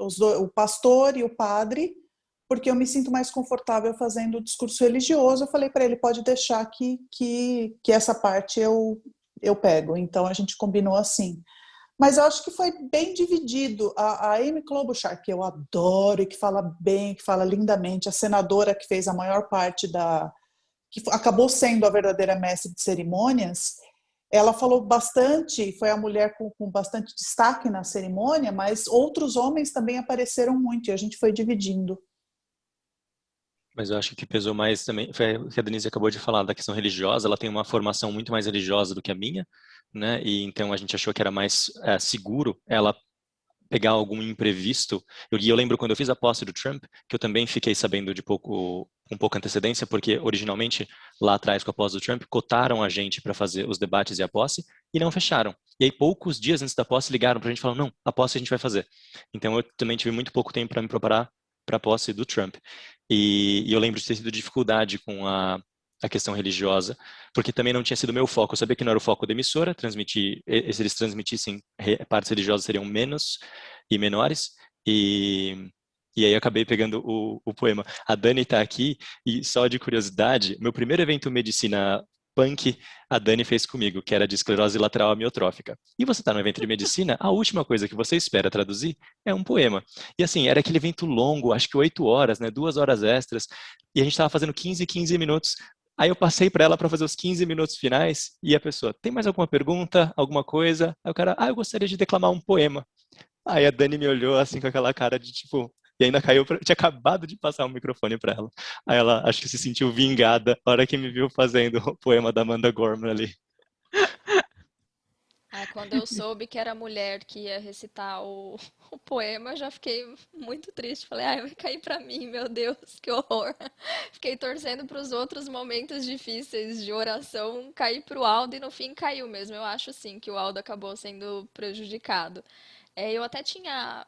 o pastor e o padre, porque eu me sinto mais confortável fazendo o discurso religioso. Eu falei para ele, pode deixar que essa parte eu pego. Então a gente combinou assim. Mas eu acho que foi bem dividido. A Amy Klobuchar, que eu adoro e que fala bem, que fala lindamente, a senadora que fez a maior parte que acabou sendo a verdadeira mestre de cerimônias, ela falou bastante, foi a mulher com bastante destaque na cerimônia, mas outros homens também apareceram muito e a gente foi dividindo. Mas eu acho que o que pesou mais também foi o que a Denise acabou de falar da questão religiosa. Ela tem uma formação muito mais religiosa do que a minha, né? E então a gente achou que era mais seguro ela pegar algum imprevisto. Eu lembro quando eu fiz a posse do Trump, que eu também fiquei sabendo com pouca antecedência, porque originalmente, lá atrás, com a posse do Trump, cotaram a gente para fazer os debates e a posse, e não fecharam. E aí, poucos dias antes da posse, ligaram para a gente e falaram, não, a posse a gente vai fazer. Então, eu também tive muito pouco tempo para me preparar para a posse do Trump. E eu lembro de ter tido dificuldade com a questão religiosa, porque também não tinha sido meu foco. Eu sabia que não era o foco da emissora, se eles transmitissem partes religiosas seriam menos e menores, e aí eu acabei pegando o poema. A Dani está aqui, e só de curiosidade, meu primeiro evento medicina punk, a Dani fez comigo, que era de esclerose lateral amiotrófica. E você está no evento de medicina, a última coisa que você espera traduzir é um poema. E assim, era aquele evento longo, acho que 8 horas, né, 2 horas extras, e a gente estava fazendo 15 minutos. Aí eu passei para ela para fazer os 15 minutos finais, e a pessoa, tem mais alguma pergunta, alguma coisa? Aí o cara, eu gostaria de declamar um poema. Aí a Dani me olhou assim com aquela cara de tipo, e ainda caiu, tinha acabado de passar o microfone para ela. Aí ela acho que se sentiu vingada na hora que me viu fazendo o poema da Amanda Gorman ali. Quando eu soube que era a mulher que ia recitar o poema, eu já fiquei muito triste. Falei, vai cair pra mim, meu Deus, que horror. Fiquei torcendo para os outros momentos difíceis de oração cair pro Aldo e no fim caiu mesmo. Eu acho sim que o Aldo acabou sendo prejudicado. Eu até tinha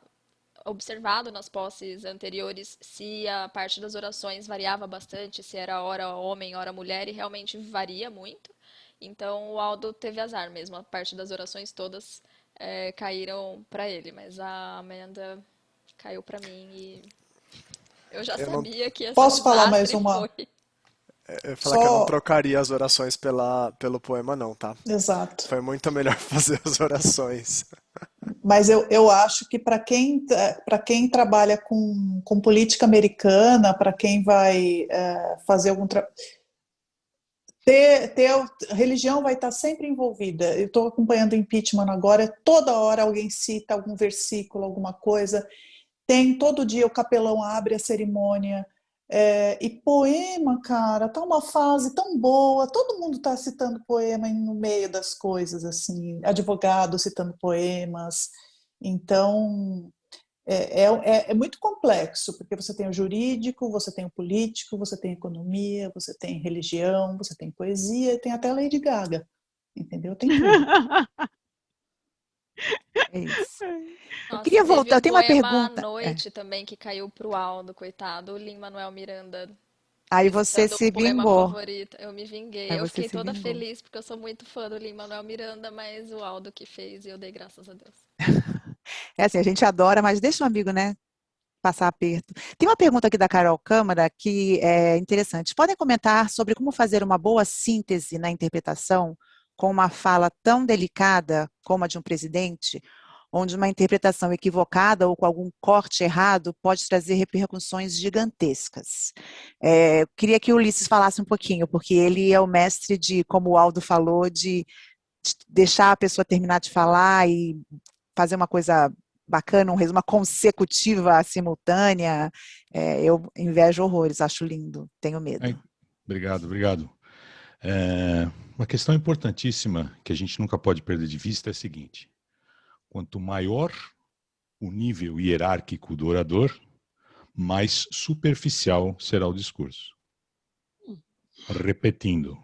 observado nas posses anteriores se a parte das orações variava bastante, se era hora homem, hora mulher, e realmente varia muito. Então o Aldo teve azar mesmo, a parte das orações todas caíram para ele, mas a Amanda caiu para mim e Eu já Eu não, sabia que ia ser um Posso falar mais desastre e uma? foi. eu ia falar que eu não Só, trocaria as orações pelo poema, não, tá? exato. Foi muito melhor fazer as orações. Mas eu acho que para quem trabalha com política americana, para quem vai fazer algum trabalho, a religião vai estar sempre envolvida. Eu estou acompanhando o impeachment agora, toda hora alguém cita algum versículo, alguma coisa. Tem todo dia o capelão abre a cerimônia. E poema, cara, tá uma fase tão boa. Todo mundo está citando poema no meio das coisas, assim, advogado citando poemas. Então, é muito complexo, porque você tem o jurídico, você tem o político, você tem economia, você tem religião, você tem poesia, tem até Lady Gaga, entendeu? Tem tudo. É isso. Eu Nossa, queria teve voltar, um eu tenho uma poema à pergunta. noite também que caiu pro Aldo, coitado, o Lin-Manuel Miranda, Aí você recitando se o poema vingou. favorito. Eu me vinguei. Aí Eu você fiquei se toda vingou. feliz porque eu sou muito fã do Lin-Manuel Miranda, mas o Aldo que fez e eu dei graças a Deus. É assim, a gente adora, mas deixa o amigo, né, passar aperto. Tem uma pergunta aqui da Carol Câmara que é interessante. Podem comentar sobre como fazer uma boa síntese na interpretação com uma fala tão delicada como a de um presidente, onde uma interpretação equivocada ou com algum corte errado pode trazer repercussões gigantescas. Eu queria que o Ulisses falasse um pouquinho, porque ele é o mestre de, como o Aldo falou, de deixar a pessoa terminar de falar e fazer uma coisa bacana, uma consecutiva, simultânea. Eu invejo horrores, acho lindo, tenho medo. Obrigado, obrigado. Uma questão importantíssima que a gente nunca pode perder de vista é a seguinte: quanto maior o nível hierárquico do orador, mais superficial será o discurso. Repetindo,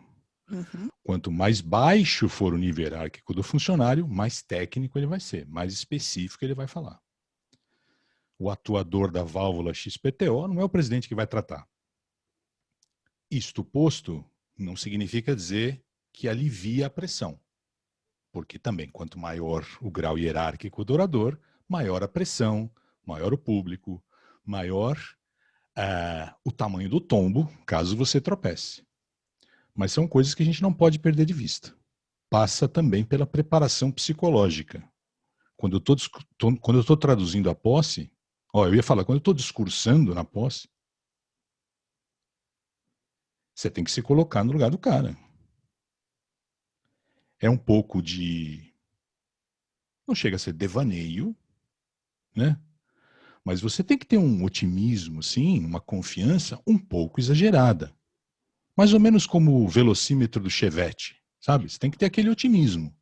quanto mais baixo for o nível hierárquico do funcionário, mais técnico ele vai ser, mais específico ele vai falar. O atuador da válvula XPTO não é o presidente que vai tratar. Isto posto, não significa dizer que alivia a pressão, porque também quanto maior o grau hierárquico do orador, maior a pressão, maior o público, maior o tamanho do tombo, caso você tropece. Mas são coisas que a gente não pode perder de vista. Passa também pela preparação psicológica. Quando eu estou traduzindo a posse, eu ia falar, quando eu estou discursando na posse, você tem que se colocar no lugar do cara. É um pouco de... não chega a ser devaneio, né? Mas você tem que ter um otimismo, sim, uma confiança um pouco exagerada. Mais ou menos como o velocímetro do Chevette, sabe? Você tem que ter aquele otimismo.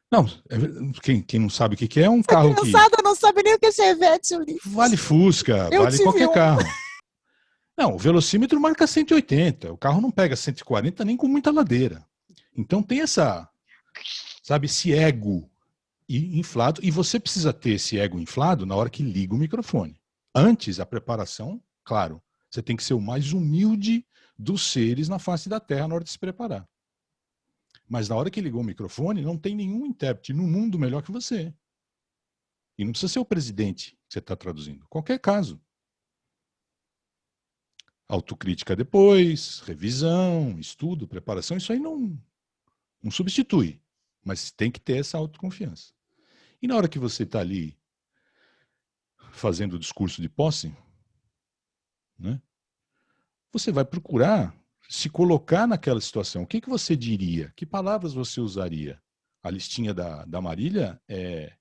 Não, quem não sabe o que é um carro que... Essa criançada não sabe nem o que é Chevette, Ulisses. Vale Fusca, Eu vale tive qualquer um. carro. Não, o velocímetro marca 180. O carro não pega 140 nem com muita ladeira. Então tem esse ego inflado. E você precisa ter esse ego inflado na hora que liga o microfone. Antes, a preparação, claro, você tem que ser o mais humilde dos seres na face da Terra na hora de se preparar. Mas na hora que ligou o microfone, não tem nenhum intérprete no mundo melhor que você. E não precisa ser o presidente que você está traduzindo. Qualquer caso. Autocrítica depois, revisão, estudo, preparação, isso aí não substitui. Mas tem que ter essa autoconfiança. E na hora que você está ali fazendo o discurso de posse, né, você vai procurar se colocar naquela situação. O que você diria? Que palavras você usaria? A listinha da Marília é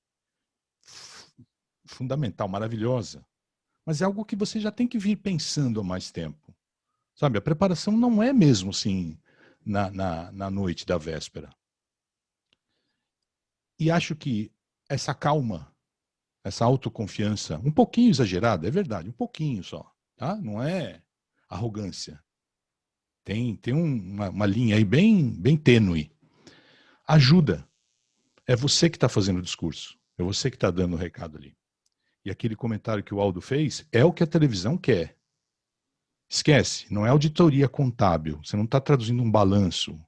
fundamental, maravilhosa. Mas é algo que você já tem que vir pensando há mais tempo. Sabe, a preparação não é mesmo assim na noite da véspera. E acho que essa calma, essa autoconfiança, um pouquinho exagerada, é verdade, um pouquinho só, tá? Não é arrogância. Tem uma linha aí bem tênue. Ajuda. É você que está fazendo o discurso. É você que está dando o recado ali. E aquele comentário que o Aldo fez é o que a televisão quer. Esquece, não é auditoria contábil. Você não está traduzindo um balanço,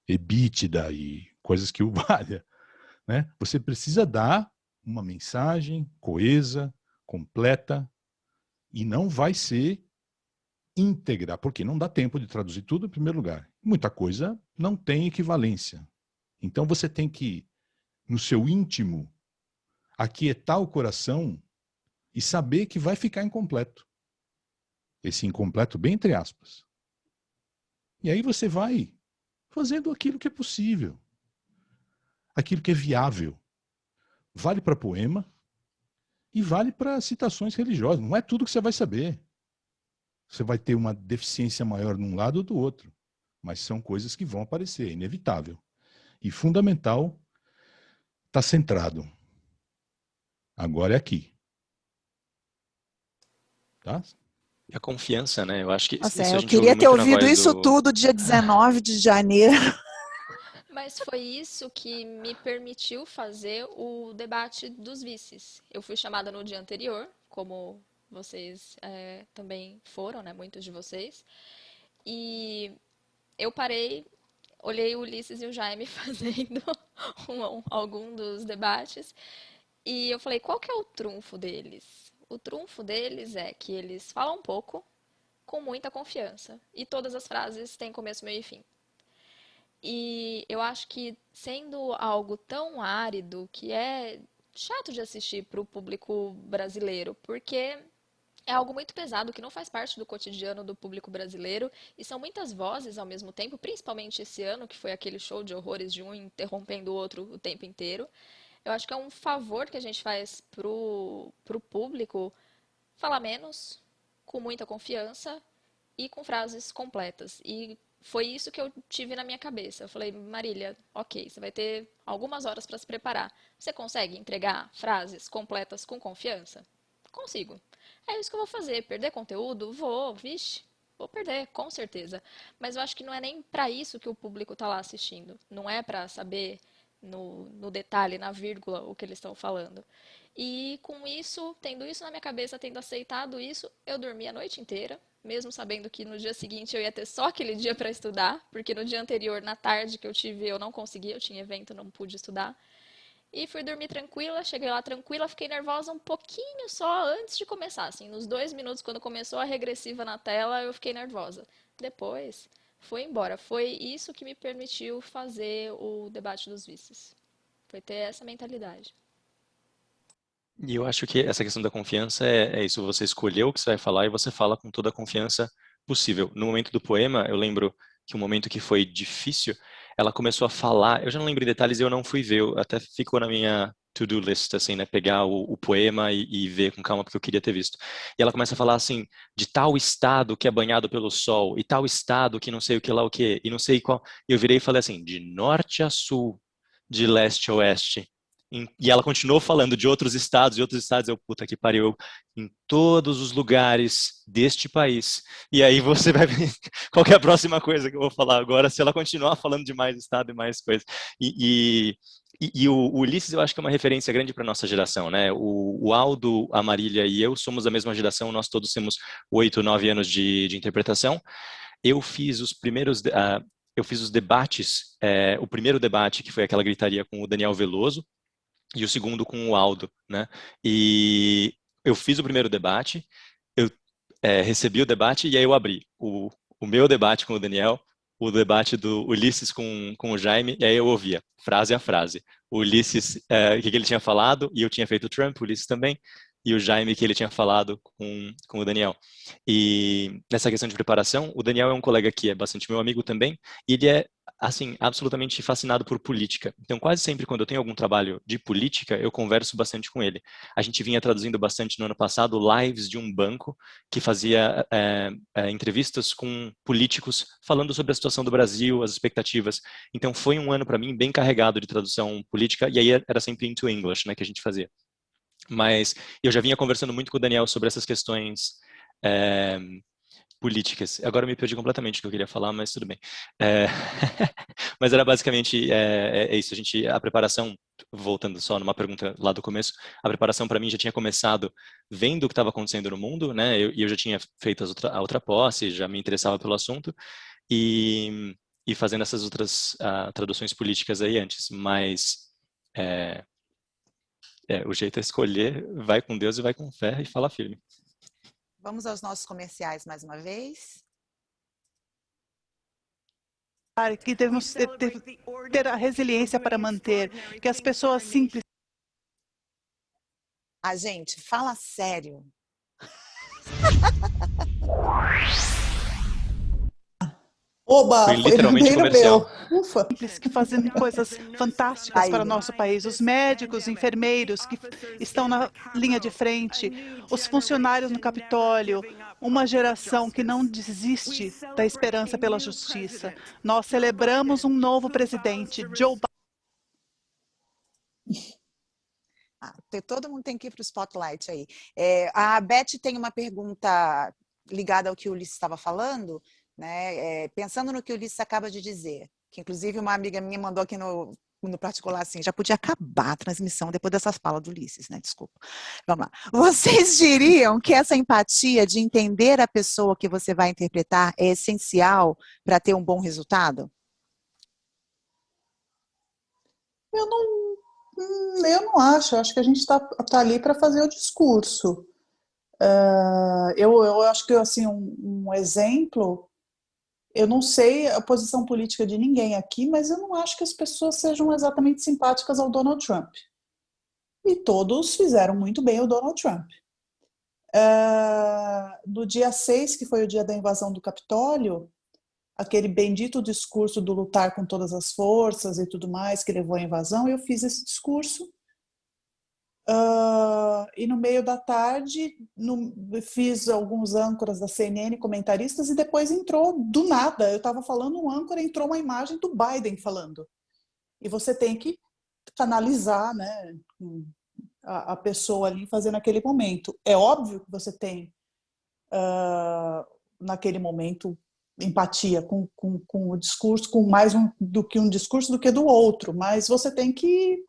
EBITDA e coisas que o valha. Né? Você precisa dar uma mensagem coesa, completa, E não vai ser íntegra, porque não dá tempo de traduzir tudo em primeiro lugar. Muita coisa não tem equivalência. Então você tem que, no seu íntimo, aquietar o coração e saber que vai ficar incompleto. Esse incompleto bem entre aspas. E aí você vai fazendo aquilo que é possível, aquilo que é viável. Vale para poema e vale para citações religiosas. Não é tudo que você vai saber. Você vai ter uma deficiência maior num lado ou do outro. Mas são coisas que vão aparecer, é inevitável. E fundamental, está centrado. Agora é aqui. Tá? A confiança, né? Eu acho que Nossa, isso a eu gente ouve queria ter muito na ouvido voz isso do... tudo dia 19 de janeiro. Mas foi isso que me permitiu fazer o debate dos vices. Eu fui chamada no dia anterior, como vocês também foram, né? Muitos de vocês. E eu parei, olhei o Ulisses e o Jaime fazendo algum dos debates. E eu falei, qual que é o trunfo deles? O trunfo deles é que eles falam pouco, com muita confiança. E todas as frases têm começo, meio e fim. E eu acho que sendo algo tão árido que é chato de assistir para o público brasileiro, porque é algo muito pesado que não faz parte do cotidiano do público brasileiro e são muitas vozes ao mesmo tempo, principalmente esse ano, que foi aquele show de horrores de um interrompendo o outro o tempo inteiro. Eu acho que é um favor que a gente faz pro público falar menos, com muita confiança e com frases completas. E foi isso que eu tive na minha cabeça. Eu falei, Marília, ok, você vai ter algumas horas para se preparar. Você consegue entregar frases completas com confiança? Consigo. É isso que eu vou fazer. Perder conteúdo? Vou, vixe, vou perder, com certeza. Mas eu acho que não é nem para isso que o público está lá assistindo. Não é para saber no detalhe, na vírgula, o que eles estão falando. E com isso, tendo isso na minha cabeça, tendo aceitado isso, eu dormi a noite inteira, mesmo sabendo que no dia seguinte eu ia ter só aquele dia para estudar, porque no dia anterior, na tarde que eu tive, eu não consegui, eu tinha evento, não pude estudar. E fui dormir tranquila, cheguei lá tranquila, fiquei nervosa um pouquinho só antes de começar, assim, nos 2 minutos, quando começou a regressiva na tela, eu fiquei nervosa. Depois, fui embora. Foi isso que me permitiu fazer o debate dos vices. Foi ter essa mentalidade. E eu acho que essa questão da confiança é isso, você escolheu o que você vai falar e você fala com toda a confiança possível. No momento do poema, eu lembro que um momento que foi difícil, ela começou a falar, eu já não lembro em detalhes e eu não fui ver, até ficou na minha to-do list, assim, né, pegar o poema e ver com calma, porque eu queria ter visto. E ela começa a falar, assim, de tal estado que é banhado pelo sol, e tal estado que não sei o que lá o que, e não sei qual. E eu virei e falei assim, de norte a sul, de leste a oeste. E ela continuou falando de outros estados, eu, puta que pariu, em todos os lugares deste país. E aí você vai ver qual que é a próxima coisa que eu vou falar agora, se ela continuar falando de mais estado e mais coisas. E o Ulisses, eu acho que é uma referência grande para nossa geração, né? O Aldo, a Marília e eu somos da mesma geração, nós todos temos 8, 9 anos de interpretação. Eu fiz os primeiros... eu fiz os debates, o primeiro debate, que foi aquela gritaria com o Daniel Veloso, e o segundo com o Aldo, né? E eu fiz o primeiro debate, eu recebi o debate e aí eu abri o meu debate com o Daniel, o debate do Ulisses com o Jaime, e aí eu ouvia, frase a frase. O Ulisses, o que ele tinha falado, e eu tinha feito o Trump, o Ulisses também, e o Jaime que ele tinha falado com o Daniel. E nessa questão de preparação, o Daniel é um colega que é bastante meu amigo também, e ele é assim, absolutamente fascinado por política. Então, quase sempre quando eu tenho algum trabalho de política, eu converso bastante com ele. A gente vinha traduzindo bastante no ano passado lives de um banco que fazia entrevistas com políticos falando sobre a situação do Brasil, as expectativas. Então, foi um ano para mim bem carregado de tradução política, e aí era sempre into English, né, que a gente fazia. Mas eu já vinha conversando muito com o Daniel sobre essas questões políticas. Agora eu me perdi completamente o que eu queria falar, mas tudo bem. Mas era basicamente isso. A preparação, voltando só numa pergunta lá do começo, a preparação para mim já tinha começado vendo o que estava acontecendo no mundo, né? Eu já tinha feito a outra posse, já me interessava pelo assunto e fazendo essas outras traduções políticas aí antes. Mas o jeito é escolher, vai com Deus e vai com fé e fala firme. Vamos aos nossos comerciais mais uma vez. Que devemos ter a resiliência para manter, que as pessoas simples. Gente, fala sério. Oba, Foi literalmente bem no comercial. meu. Ufa. Que fazem coisas fantásticas para o nosso país. Os médicos, enfermeiros que estão na linha de frente, os funcionários no Capitólio, uma geração que não desiste da esperança pela justiça. Nós celebramos um novo presidente, Joe Biden. Todo mundo tem que ir para o spotlight aí. A Beth tem uma pergunta ligada ao que o Ulisses estava falando, né? Pensando no que o Ulisses acaba de dizer, que inclusive uma amiga minha mandou aqui no particular assim, já podia acabar a transmissão depois dessas falas do Ulisses, né? Desculpa. Vamos lá. Vocês diriam que essa empatia de entender a pessoa que você vai interpretar é essencial para ter um bom resultado? Eu não acho. Eu acho que a gente está ali para fazer o discurso. Eu acho que assim um exemplo. Eu não sei a posição política de ninguém aqui, mas eu não acho que as pessoas sejam exatamente simpáticas ao Donald Trump. E todos fizeram muito bem o Donald Trump. No dia 6, que foi o dia da invasão do Capitólio, aquele bendito discurso do lutar com todas as forças e tudo mais que levou à invasão, eu fiz esse discurso. E no meio da tarde fiz alguns âncoras da CNN, comentaristas, e depois entrou do nada, eu estava falando um âncora, entrou uma imagem do Biden falando. E você tem que canalizar, né, a pessoa ali fazendo aquele momento. É óbvio que você tem, naquele momento, empatia com o discurso, com mais do que um discurso do que do outro, mas você tem que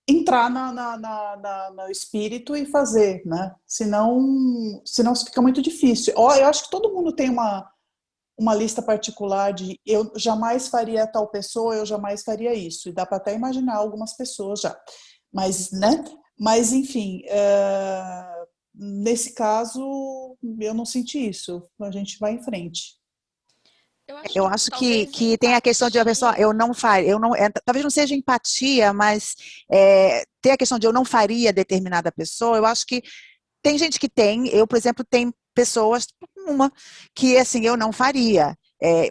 entrar no espírito e fazer, né? Senão fica muito difícil. Eu acho que todo mundo tem uma lista particular de eu jamais faria tal pessoa, eu jamais faria isso. E dá para até imaginar algumas pessoas já. Mas, né? Mas enfim, nesse caso, eu não senti isso. A gente vai em frente. Eu acho que tem a questão de a pessoa, talvez não seja empatia, mas tem a questão de eu não faria determinada pessoa. Eu acho que tem gente que tem, eu, por exemplo, tem pessoas, uma, que assim, eu não faria.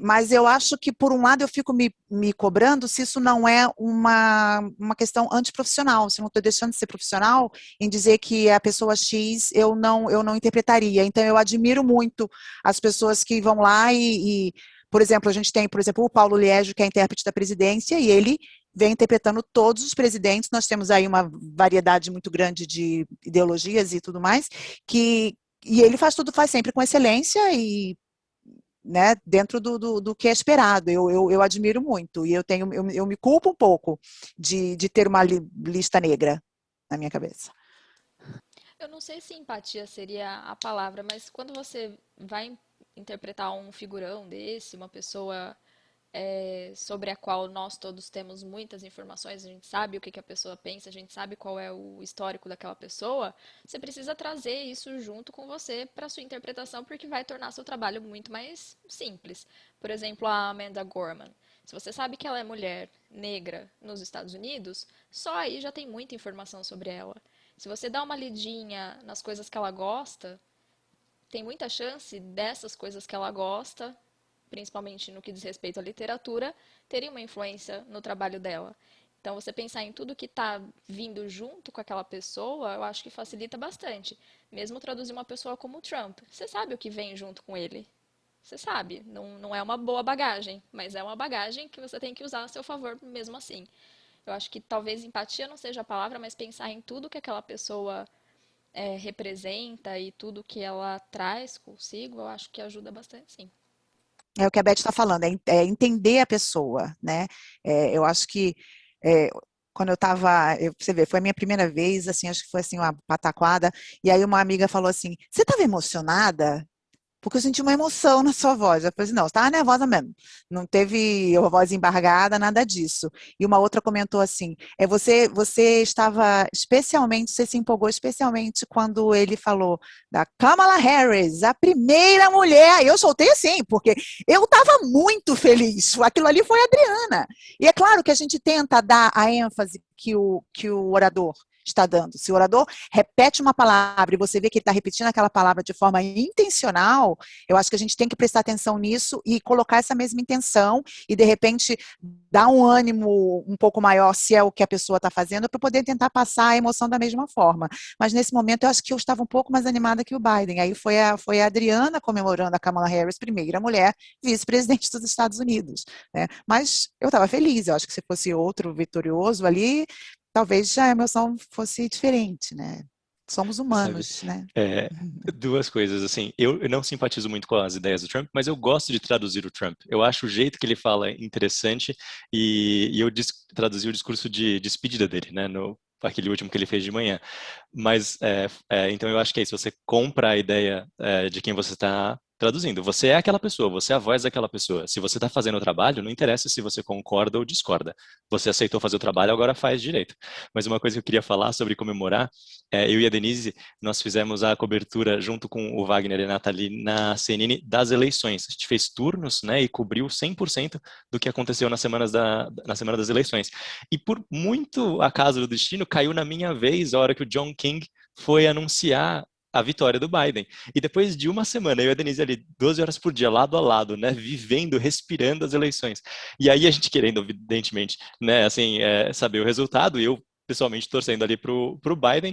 Mas eu acho que, por um lado, eu fico me cobrando se isso não é uma questão antiprofissional, se eu não estou deixando de ser profissional em dizer que a pessoa X eu não interpretaria. Então, eu admiro muito as pessoas que vão lá por exemplo, a gente tem, o Paulo Liégio, que é intérprete da presidência, e ele vem interpretando todos os presidentes. Nós temos aí uma variedade muito grande de ideologias e tudo mais, e ele faz sempre com excelência e, né, dentro do que é esperado. Eu admiro muito, e eu me culpo um pouco de ter uma lista negra na minha cabeça. Eu não sei se empatia seria a palavra, mas quando você vai interpretar um figurão desse, uma pessoa sobre a qual nós todos temos muitas informações, a gente sabe o que a pessoa pensa, a gente sabe qual é o histórico daquela pessoa, você precisa trazer isso junto com você para sua interpretação, porque vai tornar seu trabalho muito mais simples. Por exemplo, a Amanda Gorman. Se você sabe que ela é mulher negra nos Estados Unidos, só aí já tem muita informação sobre ela. Se você dá uma lidinha nas coisas que ela gosta, tem muita chance dessas coisas que ela gosta, principalmente no que diz respeito à literatura, terem uma influência no trabalho dela. Então, você pensar em tudo que está vindo junto com aquela pessoa, eu acho que facilita bastante. Mesmo traduzir uma pessoa como o Trump. Você sabe o que vem junto com ele. Você sabe, não é uma boa bagagem, mas é uma bagagem que você tem que usar a seu favor mesmo assim. Eu acho que talvez empatia não seja a palavra, mas pensar em tudo que aquela pessoa representa e tudo que ela traz consigo, eu acho que ajuda bastante, sim. É o que a Beth está falando, é entender a pessoa, né? Eu acho que quando eu estava, você vê, foi a minha primeira vez, assim, acho que foi assim uma pataquada, e aí uma amiga falou assim, você estava emocionada? porque eu senti uma emoção na sua voz. Eu falei assim, não, você estava nervosa mesmo. Não teve a voz embargada, nada disso. E uma outra comentou assim, você estava especialmente, você se empolgou especialmente quando ele falou da Kamala Harris, a primeira mulher. E eu soltei assim, porque eu estava muito feliz. Aquilo ali foi a Adriana. E é claro que a gente tenta dar a ênfase que o orador está dando. Se o orador repete uma palavra e você vê que ele está repetindo aquela palavra de forma intencional, eu acho que a gente tem que prestar atenção nisso e colocar essa mesma intenção e, de repente, dar um ânimo um pouco maior, se é o que a pessoa está fazendo, para poder tentar passar a emoção da mesma forma. Mas, nesse momento, eu acho que eu estava um pouco mais animada que o Biden. Aí foi a Adriana comemorando a Kamala Harris, primeira mulher vice-presidente dos Estados Unidos. Né? Mas eu estava feliz, eu acho que se fosse outro vitorioso ali, talvez a emoção fosse diferente, né? Somos Sabe, humanos, né? é, duas coisas, assim, eu não simpatizo muito com as ideias do Trump, mas eu gosto de traduzir o Trump. Eu acho o jeito que ele fala interessante e eu traduzi o discurso de despedida dele, né, no aquele último que ele fez de manhã. Mas, então eu acho que é isso, você compra a ideia de quem você está traduzindo. Você é aquela pessoa, você é a voz daquela pessoa. Se você está fazendo o trabalho, não interessa se você concorda ou discorda. Você aceitou fazer o trabalho, agora faz direito. Mas uma coisa que eu queria falar sobre comemorar, eu e a Denise, nós fizemos a cobertura junto com o Wagner e a Nathalie na CNN das eleições. A gente fez turnos, né, e cobriu 100% do que aconteceu na semana das eleições. E por muito acaso do destino, caiu na minha vez a hora que o John King foi anunciar a vitória do Biden. E depois de uma semana, eu e a Denise ali, 12 horas por dia, lado a lado, né, vivendo, respirando as eleições. E aí a gente querendo, evidentemente, né, assim, saber o resultado, e eu pessoalmente torcendo ali pro Biden.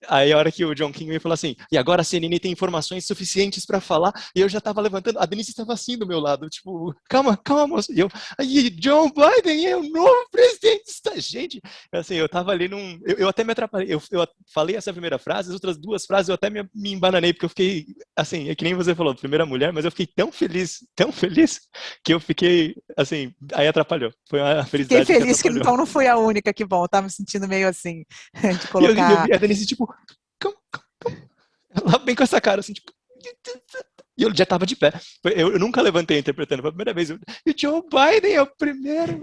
Aí a hora que o John King me falou assim, e agora a CNN tem informações suficientes para falar, e eu já estava levantando, a Denise estava assim do meu lado, tipo, calma, moço. E eu, aí, John Biden é o novo presidente dos Estados Unidos. Gente, assim, eu estava ali eu até me atrapalhei, eu falei essa primeira frase, as outras duas frases eu até me embananei, porque eu fiquei, assim, é que nem você falou, primeira mulher, mas eu fiquei tão feliz, que eu fiquei, assim, aí atrapalhou. Foi uma Fiquei felicidade que feliz que atrapalhou. então não fui a única, que bom. Eu estava me sentindo meio assim, de E eu colocar. vi a Denise, tipo, ela bem com essa cara, assim, tipo. E eu já tava de pé. Eu nunca levantei interpretando, foi a primeira vez. E o Joe Biden é o primeiro.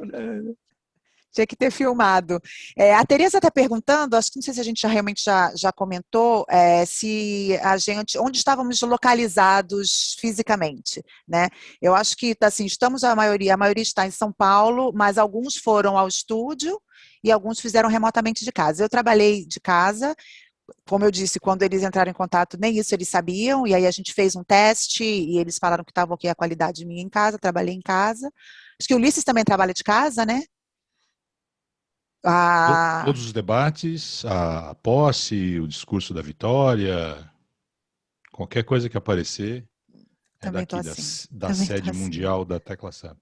Tinha que ter filmado. A Tereza está perguntando, acho que não sei se a gente realmente já comentou, se a gente, onde estávamos localizados fisicamente, né? Eu acho que assim, a maioria está em São Paulo, mas alguns foram ao estúdio e alguns fizeram remotamente de casa. Eu trabalhei de casa, como eu disse, quando eles entraram em contato, nem isso eles sabiam, e aí a gente fez um teste e eles falaram que estava ok a qualidade minha em casa, trabalhei em casa. Acho que o Ulisses também trabalha de casa, né? Todos os debates, a posse, o discurso da vitória, qualquer coisa que aparecer é Também estou daqui, assim. da Também sede estou assim. mundial da Tecla SAP.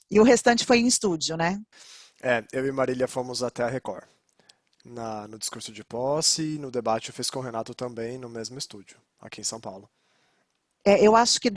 E o restante foi em estúdio, né? Eu e Marília fomos até a Record. No discurso de posse e no debate eu fiz com o Renato também no mesmo estúdio, aqui em São Paulo. Eu acho que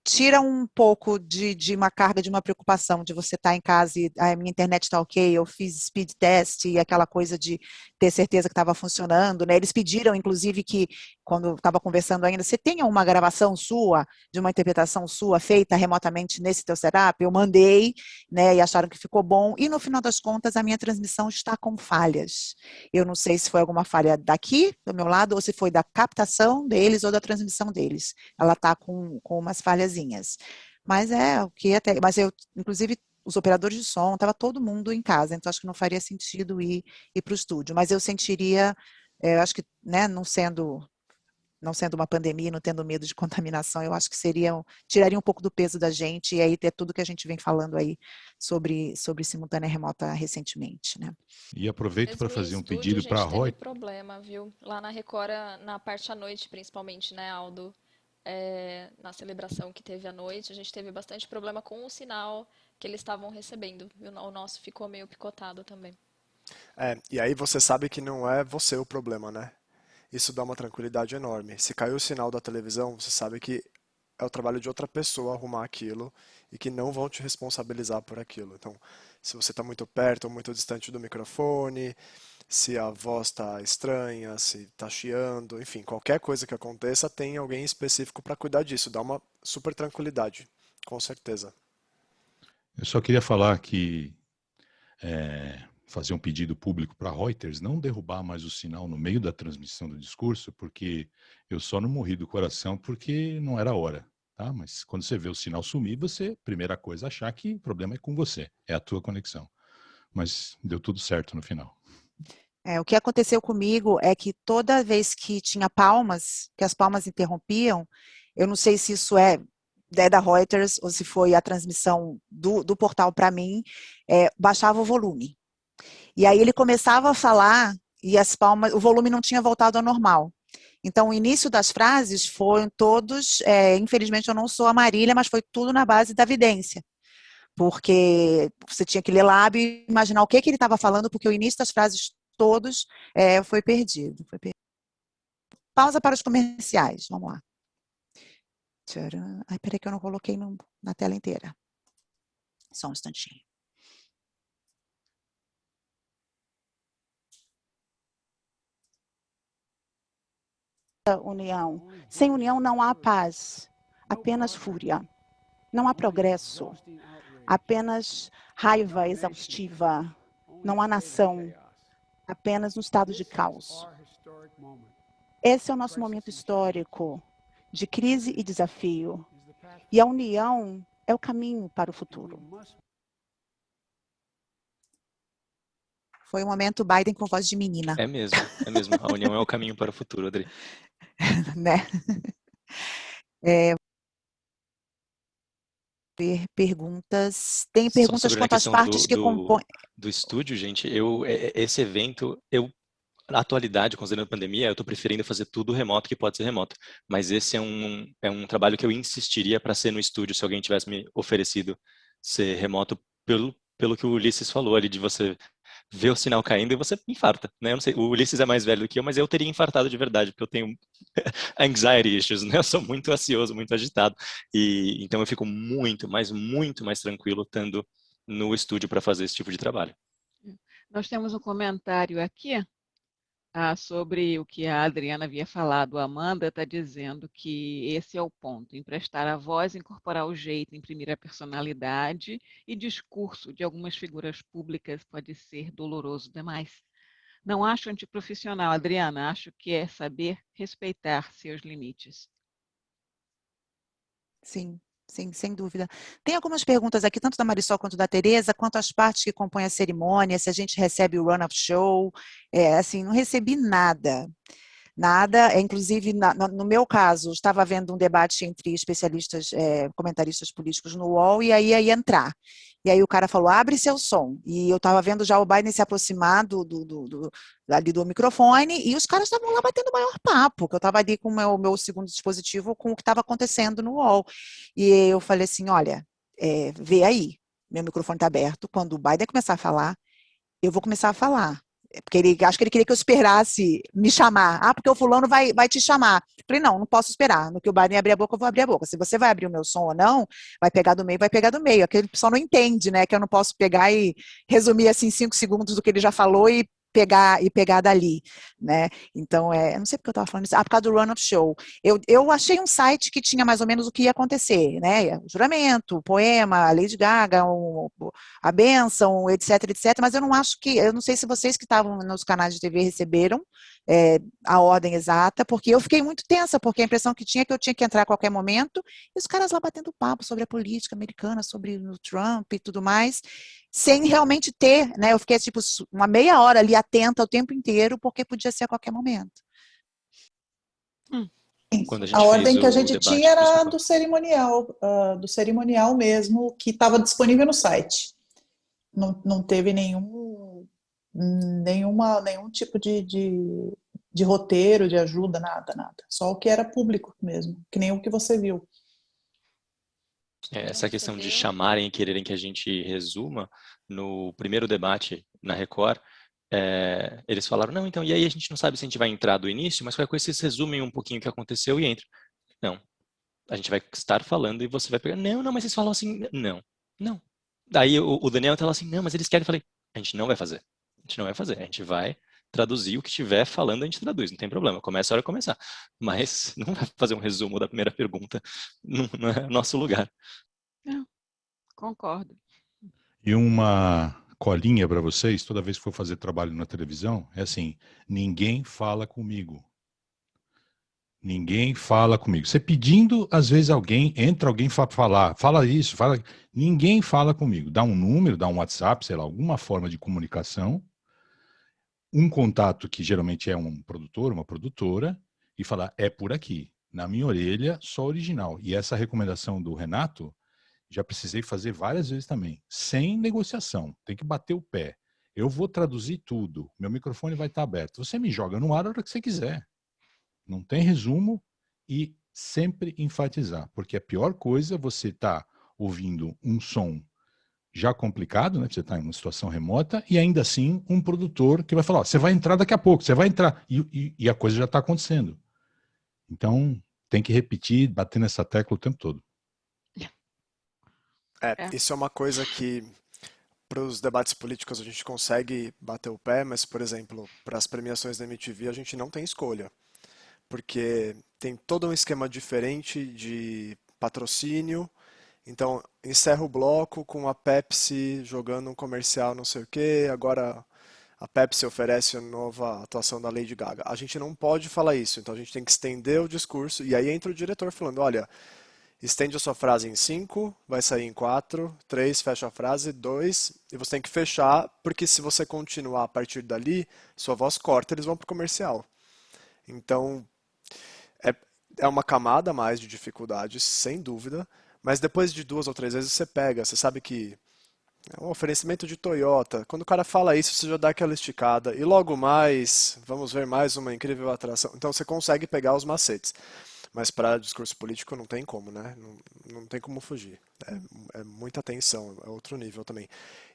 tira um pouco de uma carga, de uma preocupação de você estar em casa e a minha internet está ok, eu fiz speed test e aquela coisa de ter certeza que estava funcionando, né? Eles pediram, inclusive, que quando eu estava conversando ainda, você tenha uma gravação sua, de uma interpretação sua feita remotamente nesse teu setup, eu mandei, né, e acharam que ficou bom, e no final das contas a minha transmissão está com falhas. Eu não sei se foi alguma falha daqui, do meu lado, ou se foi da captação deles ou da transmissão deles. Ela está com umas falhazinhas. Mas mas eu, inclusive, os operadores de som, estava todo mundo em casa, então acho que não faria sentido ir para o estúdio, mas eu sentiria, acho que, né, não sendo uma pandemia, não tendo medo de contaminação, eu acho que tiraria um pouco do peso da gente e aí ter tudo que a gente vem falando aí sobre simultânea remota recentemente, né? E aproveito para Mesmo em fazer um estúdio, a pedido para a gente teve Roy. problema, viu? Lá na Record, na parte à noite, principalmente, né, Aldo? Na celebração que teve à noite, a gente teve bastante problema com o sinal que eles estavam recebendo. E o nosso ficou meio picotado também. E aí você sabe que não é você o problema, né? Isso dá uma tranquilidade enorme. Se caiu o sinal da televisão, você sabe que é o trabalho de outra pessoa arrumar aquilo e que não vão te responsabilizar por aquilo. Então, se você está muito perto ou muito distante do microfone, se a voz está estranha, se está chiando, enfim, qualquer coisa que aconteça, tem alguém específico para cuidar disso. Dá uma super tranquilidade, com certeza. Eu só queria falar que fazer um pedido público para a Reuters não derrubar mais o sinal no meio da transmissão do discurso, porque eu só não morri do coração porque não era a hora. Tá? Mas quando você vê o sinal sumir, você, primeira coisa, achar que o problema é com você, é a tua conexão. Mas deu tudo certo no final. O que aconteceu comigo é que toda vez que tinha palmas, que as palmas interrompiam, eu não sei se isso é da Reuters ou se foi a transmissão do portal para mim, baixava o volume. E aí ele começava a falar e as palmas, o volume não tinha voltado ao normal. Então, o início das frases foram todos, infelizmente eu não sou a Marília, mas foi tudo na base da vidência. Porque você tinha que ler lábio e imaginar o que ele estava falando, porque o início das frases todos foi perdido. Pausa para os comerciais, vamos lá. Tcharam. Ai, peraí que eu não coloquei na tela inteira. Só um instantinho. União. Sem união não há paz, apenas fúria. Não há progresso, apenas raiva exaustiva. Não há nação, apenas um estado de caos. Esse é o nosso momento histórico de crise e desafio. E a união é o caminho para o futuro. Foi um momento Biden com voz de menina. É mesmo, é mesmo. A união é o caminho para o futuro, Adri. Né? Perguntas. Tem perguntas quanto às partes que compõem. Do estúdio, gente, esse evento, na atualidade, considerando a pandemia, eu estou preferindo fazer tudo remoto, que pode ser remoto. Mas esse é um trabalho que eu insistiria para ser no estúdio, se alguém tivesse me oferecido ser remoto, pelo que o Ulisses falou ali, de você ver o sinal caindo e você infarta, né? Eu não sei, o Ulisses é mais velho do que eu, mas eu teria infartado de verdade, porque eu tenho anxiety issues, né? Eu sou muito ansioso, muito agitado, e então eu fico muito mais tranquilo estando no estúdio para fazer esse tipo de trabalho. Nós temos um comentário aqui sobre o que a Adriana havia falado. A Amanda está dizendo que esse é o ponto: emprestar a voz, incorporar o jeito, imprimir a personalidade e discurso de algumas figuras públicas pode ser doloroso demais. Não acho antiprofissional, Adriana, acho que é saber respeitar seus limites. Sim. Sim, sem dúvida. Tem algumas perguntas aqui, tanto da Marisol quanto da Tereza, quanto às partes que compõem a cerimônia, se a gente recebe o run-up show. Assim, não recebi nada. Nada, inclusive no meu caso, estava havendo um debate entre especialistas, comentaristas políticos no UOL, e aí ia entrar. E aí o cara falou, abre seu som. E eu estava vendo já o Biden se aproximar ali do microfone, e os caras estavam lá batendo o maior papo, que eu estava ali com o meu segundo dispositivo, com o que estava acontecendo no UOL. E eu falei assim, olha, vê aí, meu microfone está aberto, quando o Biden começar a falar, eu vou começar a falar. Porque acho que ele queria que eu esperasse me chamar. Porque o fulano vai te chamar. Eu falei, não posso esperar. No que o Biden abrir a boca, eu vou abrir a boca. Se você vai abrir o meu som ou não, vai pegar do meio, vai pegar do meio. Aquele pessoal não entende, né? Que eu não posso pegar e resumir assim 5 segundos do que ele já falou e pegar dali, né? Então, eu não sei porque eu estava falando isso. Por causa do run-up show. Eu achei um site que tinha mais ou menos o que ia acontecer, né? O juramento, o poema, a Lady Gaga, a bênção, etc, mas eu não sei se vocês que estavam nos canais de TV receberam a ordem exata, porque eu fiquei muito tensa, porque a impressão que tinha é que eu tinha que entrar a qualquer momento, e os caras lá batendo papo sobre a política americana, sobre o Trump e tudo mais, sem realmente ter, né? Eu fiquei tipo uma meia hora ali atenta o tempo inteiro, porque podia ser a qualquer momento. A ordem que a gente tinha era do cerimonial mesmo, que estava disponível no site. Não teve nenhum tipo de roteiro, de ajuda, nada. Só o que era público mesmo, que nem o que você viu. Essa questão de chamarem e quererem que a gente resuma, no primeiro debate na Record, eles falaram, não, então, e aí a gente não sabe se a gente vai entrar do início, mas qualquer coisa vocês resumem um pouquinho o que aconteceu e entram. Não, a gente vai estar falando e você vai pegar, não, mas vocês falam assim, não. Daí o Daniel tá lá assim, não, mas eles querem, eu falei, a gente não vai fazer, a gente vai traduzir o que estiver falando, a gente traduz, não tem problema, começa a hora de começar. Mas não vai fazer um resumo da primeira pergunta, não é nosso lugar. Não, concordo. E uma colinha para vocês, toda vez que for fazer trabalho na televisão, é assim, ninguém fala comigo. Ninguém fala comigo. Você pedindo, às vezes entra alguém falar, fala isso, fala. Ninguém fala comigo. Dá um número, dá um WhatsApp, sei lá, alguma forma de comunicação, um contato que geralmente é um produtor, uma produtora, e falar, é por aqui. Na minha orelha, só original. E essa recomendação do Renato, já precisei fazer várias vezes também, sem negociação, tem que bater o pé. Eu vou traduzir tudo, meu microfone vai estar aberto. Você me joga no ar a hora que você quiser. Não tem resumo e sempre enfatizar, porque a pior coisa é você estar ouvindo um som já complicado, né? Você está em uma situação remota e ainda assim um produtor que vai falar, ó, você vai entrar daqui a pouco, você vai entrar e a coisa já está acontecendo. Então tem que repetir, bater nessa tecla o tempo todo. Isso é uma coisa que para os debates políticos a gente consegue bater o pé, mas, por exemplo, para as premiações da MTV a gente não tem escolha, porque tem todo um esquema diferente de patrocínio. Então, encerra o bloco com a Pepsi jogando um comercial não sei o quê, agora a Pepsi oferece a nova atuação da Lady Gaga. A gente não pode falar isso, então a gente tem que estender o discurso, e aí entra o diretor falando, olha, estende a sua frase em 5, vai sair em 4, 3, fecha a frase, 2, e você tem que fechar, porque se você continuar a partir dali, sua voz corta, eles vão pro comercial. Então, é uma camada a mais de dificuldade, sem dúvida, mas depois de 2 ou 3 vezes você pega, você sabe que é um oferecimento de Toyota. Quando o cara fala isso, você já dá aquela esticada. E logo mais, vamos ver mais uma incrível atração. Então você consegue pegar os macetes. Mas para discurso político não tem como, né? Não tem como fugir. É muita atenção, é outro nível também.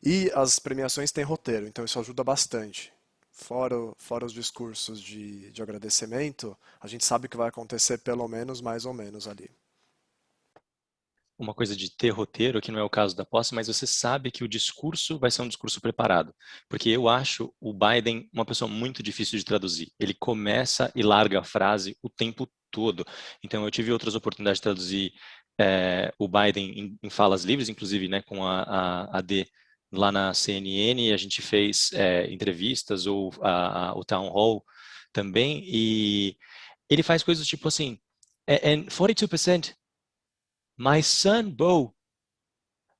E as premiações têm roteiro, então isso ajuda bastante. Fora os discursos de agradecimento, a gente sabe que vai acontecer pelo menos, mais ou menos ali. Uma coisa de ter roteiro, que não é o caso da posse, mas você sabe que o discurso vai ser um discurso preparado. Porque eu acho o Biden uma pessoa muito difícil de traduzir. Ele começa e larga a frase o tempo todo. Então, eu tive outras oportunidades de traduzir o Biden em falas livres, inclusive né, com a D lá na CNN, a gente fez entrevistas ou o Town Hall também, e ele faz coisas tipo assim, and 42%, my son, Bo.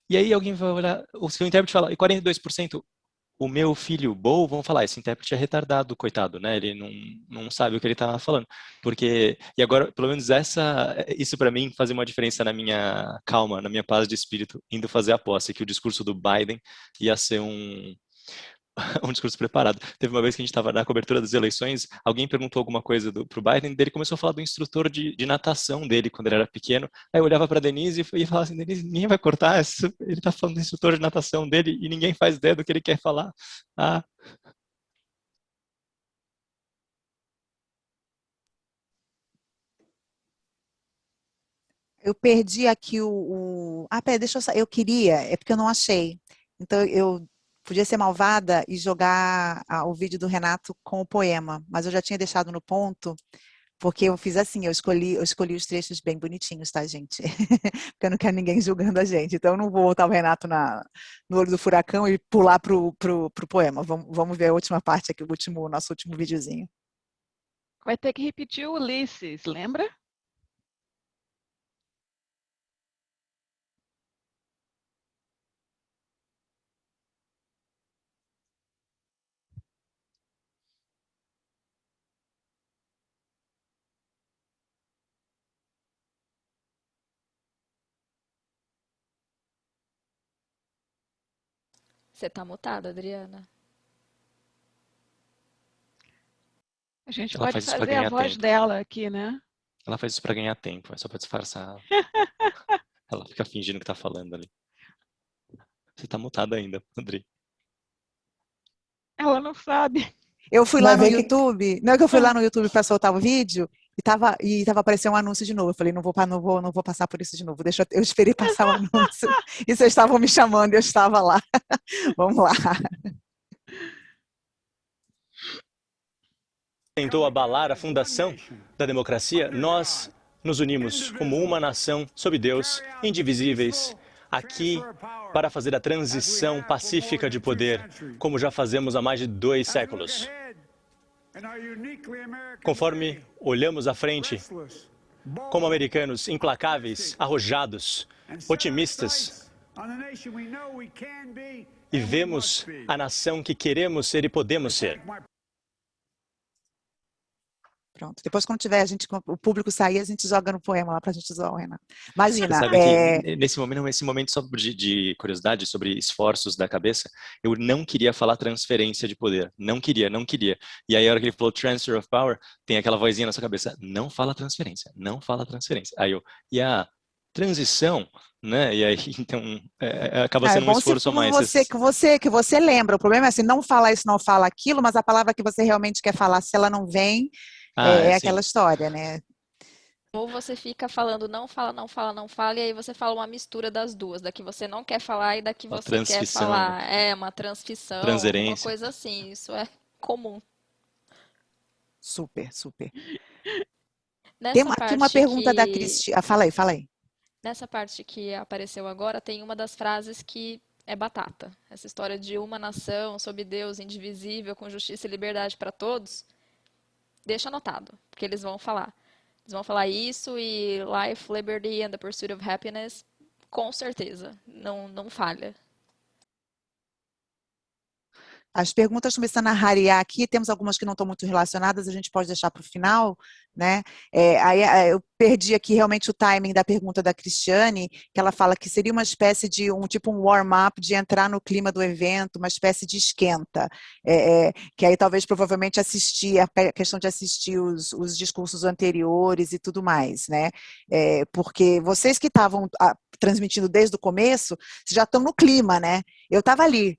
E aí alguém vai olhar, o seu intérprete fala, e 42%, o meu filho, Bo, vão falar, esse intérprete é retardado, coitado, né? Ele não sabe o que ele tá falando. Porque, e agora, pelo menos isso para mim fazia uma diferença na minha calma, na minha paz de espírito, indo fazer a posse, que o discurso do Biden ia ser um discurso preparado. Teve uma vez que a gente estava na cobertura das eleições, alguém perguntou alguma coisa pro Biden, ele começou a falar do instrutor de natação dele quando ele era pequeno. Aí eu olhava para Denise e falava assim, Denise, ninguém vai cortar isso. Ele está falando do instrutor de natação dele e ninguém faz ideia do que ele quer falar. Ah. Eu perdi aqui peraí, deixa eu queria, é porque eu não achei. Então, eu podia ser malvada e jogar o vídeo do Renato com o poema, mas eu já tinha deixado no ponto, porque eu fiz assim, eu escolhi os trechos bem bonitinhos, tá, gente? Porque eu não quero ninguém julgando a gente. Então, eu não vou botar o Renato no olho do furacão e pular pro poema. Vamos ver a última parte aqui, nosso último videozinho. Vai ter que repetir o Ulisses, lembra? Você tá mutada, Adriana. A gente Ela pode faz isso pra fazer a ganhar voz tempo. dela aqui, né? Ela faz isso para ganhar tempo, é só para disfarçar. Ela fica fingindo que tá falando ali. Você tá mutada ainda, Andrei. Ela não sabe. Eu fui lá no YouTube, não é que eu fui lá no YouTube para soltar o vídeo e tava aparecendo um anúncio de novo. Eu falei, não vou passar por isso de novo. Eu esperei passar o anúncio e vocês estavam me chamando e eu estava lá. Vamos lá. tentou abalar a fundação da democracia, nós nos unimos como uma nação sob Deus, indivisíveis, aqui para fazer a transição pacífica de poder, como já fazemos há mais de 2 séculos. Conforme olhamos à frente, como americanos implacáveis, arrojados, otimistas, e vemos a nação que queremos ser e podemos ser. Pronto. Depois, quando tiver o público sair, a gente joga no poema lá pra gente usar o Renato. Você Imagina, sabe que nesse momento só de curiosidade sobre esforços da cabeça, eu não queria falar transferência de poder. Não queria. E aí, a hora que ele falou transfer of power, tem aquela vozinha na sua cabeça, não fala transferência. Aí e a transição, né? E aí, então, acaba sendo um esforço a mais. Que você lembra. O problema é assim, não fala isso, não fala aquilo, mas a palavra que você realmente quer falar, se ela não vem, é aquela história, né? Ou você fica falando não fala, e aí você fala uma mistura das duas, da que você não quer falar e da que você quer falar. É uma transfissão, uma coisa assim, isso é comum. Super. Tem aqui uma pergunta da Cristina. Fala aí. Nessa parte que apareceu agora, tem uma das frases que é batata. Essa história de uma nação, sob Deus, indivisível, com justiça e liberdade para todos. Deixa anotado, porque eles vão falar. Eles vão falar isso e life, liberty and the pursuit of happiness, com certeza, não falha. As perguntas começando a rarear aqui, temos algumas que não estão muito relacionadas, a gente pode deixar para o final, né? Aí eu perdi aqui realmente o timing da pergunta da Cristiane, que ela fala que seria uma espécie de um warm-up de entrar no clima do evento, uma espécie de esquenta, que aí talvez provavelmente assistir, a questão de assistir os discursos anteriores e tudo mais, né? Porque vocês que estavam transmitindo desde o começo, já estão no clima, né? Eu estava ali,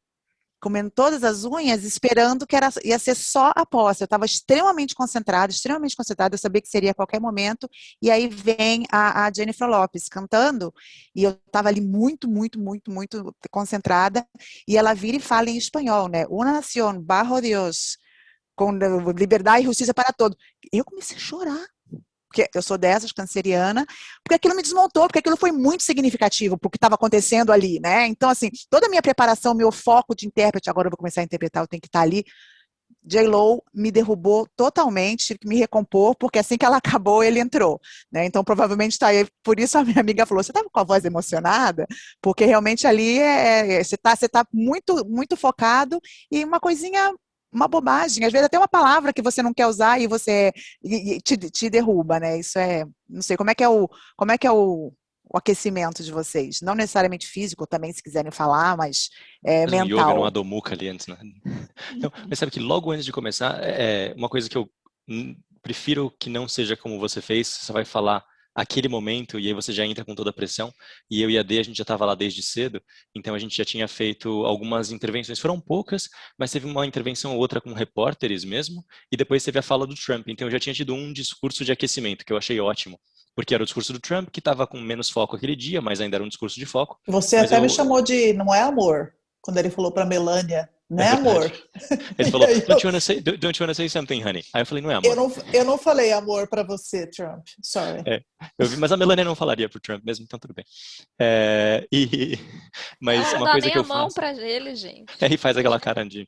comendo todas as unhas, esperando que ia ser só a posse. Eu estava extremamente concentrada, eu sabia que seria a qualquer momento, e aí vem a Jennifer Lopez cantando, e eu estava ali muito concentrada, e ela vira e fala em espanhol, né? Una nación bajo Dios, com liberdade e justiça para todos. Eu comecei a chorar. Porque eu sou dessas, canceriana, porque aquilo me desmontou, porque aquilo foi muito significativo porque estava acontecendo ali, né? Então, assim, toda a minha preparação, meu foco de intérprete, agora eu vou começar a interpretar, eu tenho que estar ali. J.Lo me derrubou totalmente, tive que me recompor, porque assim que ela acabou, ele entrou, né? Então, provavelmente está aí, por isso a minha amiga falou, você estava com a voz emocionada? Porque realmente ali você tá muito focado e uma bobagem, às vezes até uma palavra que você não quer usar e você te derruba, né? Isso não sei, como é que é o aquecimento de vocês? Não necessariamente físico, também, se quiserem falar, mas mental. Um yoga, no Adho Mukha ali antes, né? Então, mas sabe que logo antes de começar, uma coisa que eu prefiro que não seja como você fez, você vai falar aquele momento, e aí você já entra com toda a pressão, e eu e a Dê, a gente já estava lá desde cedo, então a gente já tinha feito algumas intervenções, foram poucas, mas teve uma intervenção ou outra com repórteres mesmo, e depois teve a fala do Trump, então eu já tinha tido um discurso de aquecimento, que eu achei ótimo, porque era o discurso do Trump, que estava com menos foco aquele dia, mas ainda era um discurso de foco. Você até me chamou de, não é amor, quando ele falou para Melania, não é amor. Ele falou, don't you wanna say something, honey? Aí eu falei, não é amor. Eu não falei amor para você, Trump, sorry. Eu vi, mas a Melania não falaria pro Trump mesmo, então tudo bem. Mas uma coisa que eu faço... Não dá nem a mão para ele, gente. E faz aquela cara de...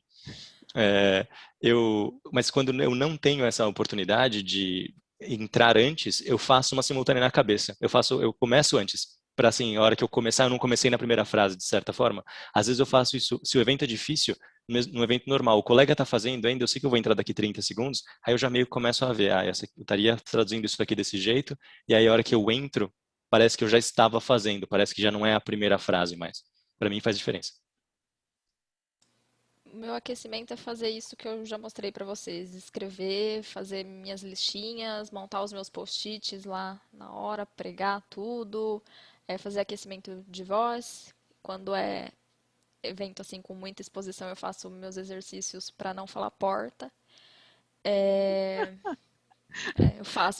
Mas quando eu não tenho essa oportunidade de entrar antes, eu faço uma simultânea na cabeça. Eu começo antes. Para assim, a hora que eu começar, eu não comecei na primeira frase, de certa forma. Às vezes eu faço isso, se o evento é difícil, no evento normal, o colega está fazendo ainda, eu sei que eu vou entrar daqui 30 segundos, aí eu já meio que começo a ver, eu estaria traduzindo isso aqui desse jeito, e aí a hora que eu entro, parece que eu já estava fazendo, parece que já não é a primeira frase mais. Para mim faz diferença. O meu aquecimento é fazer isso que eu já mostrei para vocês, escrever, fazer minhas listinhas, montar os meus post-its lá na hora, pregar tudo, fazer aquecimento de voz. Quando é evento assim com muita exposição, eu faço meus exercícios para não falar porta.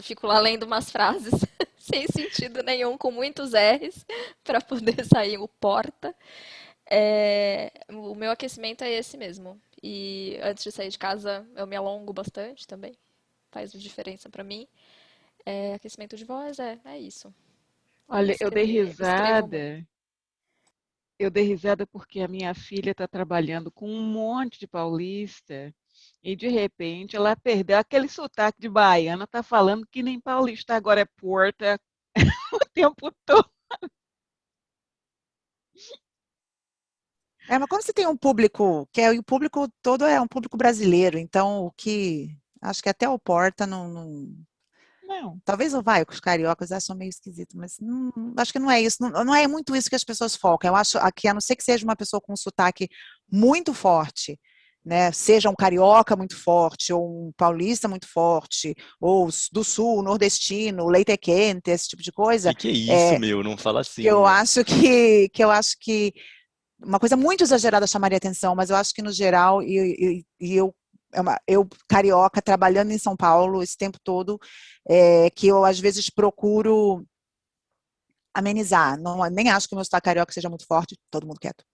Fico lá lendo umas frases sem sentido nenhum, com muitos R's, para poder sair o porta. O meu aquecimento é esse mesmo. E antes de sair de casa, eu me alongo bastante também. faz diferença para mim. Aquecimento de voz, é isso. Olha, eu dei Escrevo muito. risada. Eu dei risada porque a minha filha está trabalhando com um monte de paulista e, de repente, ela perdeu aquele sotaque de baiana, está falando que nem paulista, agora é porta o tempo todo. Mas quando você tem um público, o público todo é um público brasileiro, então acho que até o Porta não. Talvez os cariocas acham meio esquisito, mas acho que não é isso, não é muito isso que as pessoas focam. Eu acho que, a não ser que seja uma pessoa com um sotaque muito forte, né, seja um carioca muito forte, ou um paulista muito forte, ou do sul, nordestino, leite quente, esse tipo de coisa. Que é isso, meu? Não fala assim. Eu acho que uma coisa muito exagerada chamaria atenção, mas eu acho que no geral, eu carioca, trabalhando em São Paulo esse tempo todo, que eu às vezes procuro amenizar. Nem acho que o meu sotaque carioca seja muito forte, todo mundo quieto.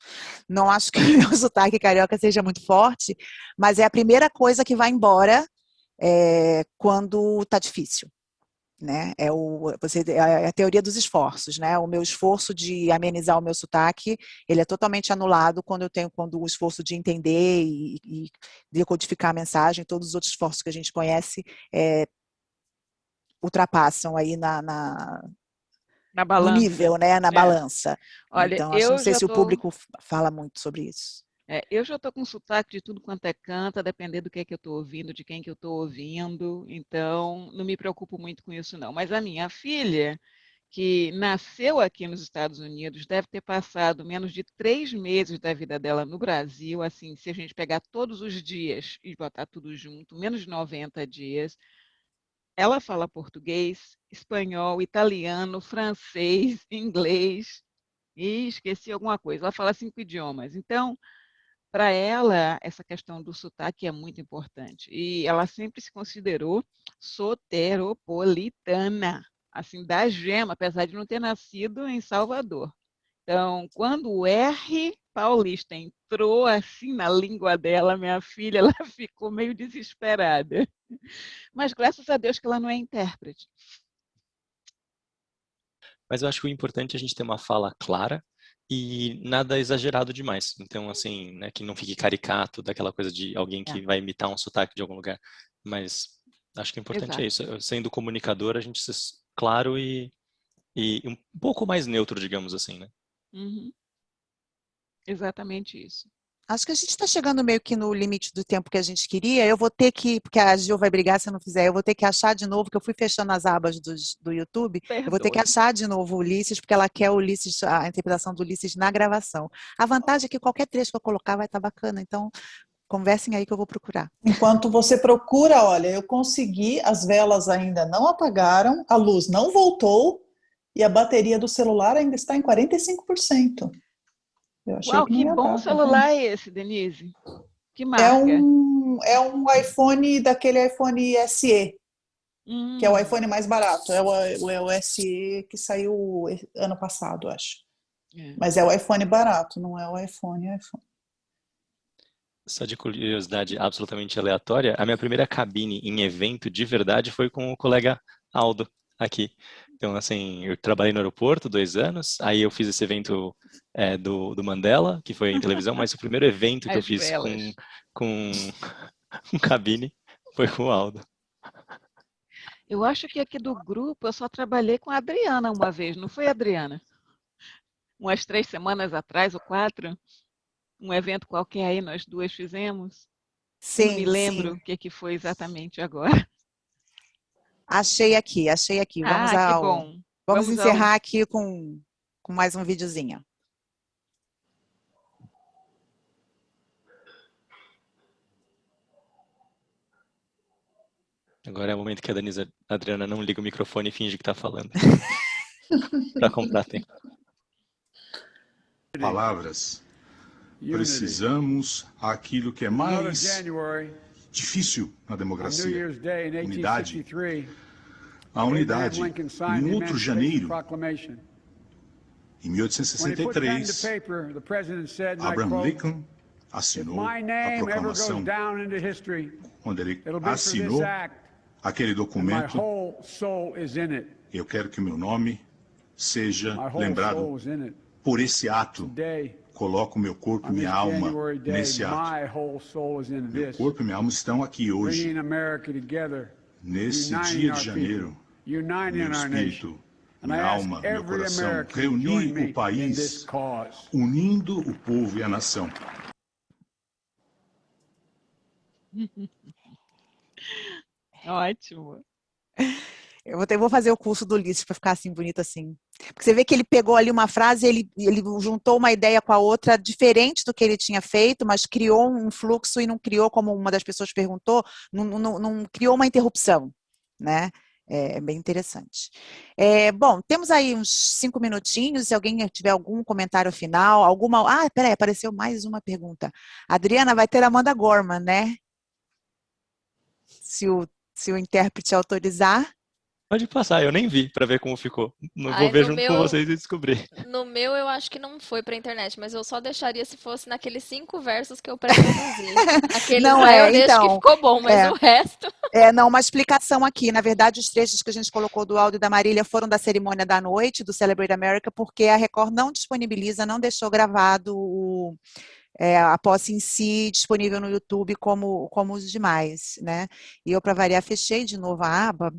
Não acho que o meu sotaque carioca seja muito forte, mas é a primeira coisa que vai embora quando tá difícil. Né? É a teoria dos esforços, né? O meu esforço de amenizar o meu sotaque, ele é totalmente anulado quando o esforço de entender e decodificar a mensagem, todos os outros esforços que a gente conhece ultrapassam aí no nível, né? Na balança. Olha, então, acho, não sei se o público fala muito sobre isso. Eu já estou com sotaque de tudo quanto é canta, dependendo do que é que eu estou ouvindo, de quem que eu estou ouvindo, então não me preocupo muito com isso não. Mas a minha filha, que nasceu aqui nos Estados Unidos, deve ter passado menos de 3 meses da vida dela no Brasil, assim, se a gente pegar todos os dias e botar tudo junto, menos de 90 dias, ela fala português, espanhol, italiano, francês, inglês, e esqueci alguma coisa, ela fala 5 idiomas, então para ela, essa questão do sotaque é muito importante. E ela sempre se considerou soteropolitana, assim, da gema, apesar de não ter nascido em Salvador. Então, quando o R paulista entrou assim na língua dela, minha filha, ela ficou meio desesperada. Mas graças a Deus que ela não é intérprete. Mas eu acho que o importante é a gente ter uma fala clara e nada exagerado demais. Então, assim, né, que não fique caricato daquela coisa de alguém que vai imitar um sotaque de algum lugar. Mas acho que o importante é isso. Sendo comunicador, a gente ser claro e um pouco mais neutro, digamos assim, né? Uhum. Exatamente isso. Acho que a gente está chegando meio que no limite do tempo que a gente queria. Eu vou ter que, porque a Gil vai brigar se eu não fizer, eu vou ter que achar de novo, que eu fui fechando as abas do YouTube, eu vou ter que achar de novo o Ulisses, porque ela quer a interpretação do Ulisses na gravação. A vantagem é que qualquer trecho que eu colocar vai estar bacana, então conversem aí que eu vou procurar. Enquanto você procura, olha, eu consegui, as velas ainda não apagaram, a luz não voltou e a bateria do celular ainda está em 45%. Uau, que bom celular é esse, Denise? Que marca? É um iPhone, daquele iPhone SE, que é o iPhone mais barato. É o SE que saiu ano passado, acho. Mas é o iPhone barato, não é o iPhone. Só de curiosidade absolutamente aleatória, a minha primeira cabine em evento de verdade foi com o colega Aldo aqui. Então, assim, eu trabalhei no aeroporto 2 anos, aí eu fiz esse evento do Mandela, que foi em televisão, mas o primeiro evento que eu fiz com cabine foi com o Aldo. Eu acho que aqui do grupo eu só trabalhei com a Adriana uma vez, não foi, Adriana? Umas 3 semanas atrás, ou 4, um evento qualquer aí nós duas fizemos. Sim, não me lembro o que foi exatamente agora. Achei aqui. Que bom. Vamos encerrar aqui com mais um videozinho. Agora é o momento que a Adriana não liga o microfone e finge que está falando. Para comprar tempo. Palavras. Precisamos aquilo que é mais difícil na democracia. Unidade. A unidade. Em outro janeiro, em 1863, Abraham Lincoln assinou a proclamação. Quando ele assinou, aquele and my documento, whole soul is in it. eu quero que o meu nome seja My whole lembrado soul is in it. por esse ato. Today, Coloco meu corpo e on this minha alma January day, nesse ato. my whole soul is in Meu this. corpo e minha alma estão aqui hoje, Bringing America together, nesse uniting dia our de janeiro. people, uniting Meu our nation. espírito, And I minha ask alma, meu every coração, American to join reunir me o in país, this cause. unindo o povo e a nação. Ótimo. Eu vou fazer o curso do Ulisses para ficar assim, bonito assim. Porque você vê que ele pegou ali uma frase, ele juntou uma ideia com a outra, diferente do que ele tinha feito, mas criou um fluxo e não criou, como uma das pessoas perguntou, não criou uma interrupção, né? É bem interessante. Bom, temos aí uns 5 minutinhos, se alguém tiver algum comentário final, alguma... Ah, peraí, apareceu mais uma pergunta. Adriana, vai ter Amanda Gorman, né? Se o intérprete autorizar. Pode passar, eu nem vi para ver como ficou. Não vou Ai, ver no junto com meu, vocês e descobrir. no meu eu acho que não foi pra internet, mas eu só deixaria se fosse naqueles 5 versos que eu pré-produzi. Aqueles Não lá eu deixo que então, ficou bom, mas o resto. não, uma explicação aqui. Na verdade, os trechos que a gente colocou do áudio da Marília foram da cerimônia da noite, do Celebrate America, porque a Record não disponibiliza, não deixou gravado a posse em si disponível no YouTube como os demais, né? E eu, para variar, fechei de novo a aba.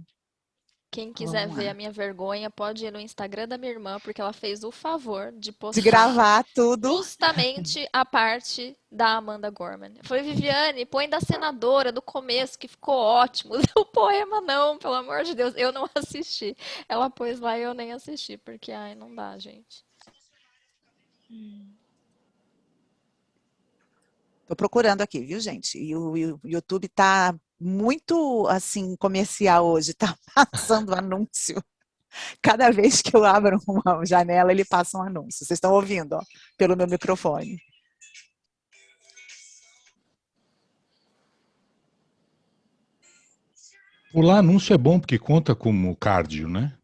Quem quiser Vamos ver lá. a minha vergonha pode ir no Instagram da minha irmã, porque ela fez o favor de De postar gravar tudo. justamente a parte da Amanda Gorman. Eu falei, Viviane, põe da senadora do começo, que ficou ótimo. O poema não, pelo amor de Deus, eu não assisti. Ela pôs lá e eu nem assisti, porque ai, não dá, gente. Tô procurando aqui, viu, gente? E o YouTube tá muito, assim, comercial hoje, tá passando anúncio. Cada vez que eu abro uma janela, ele passa um anúncio. Vocês estão ouvindo, ó, pelo meu microfone. Pular anúncio é bom porque conta como cardio, né?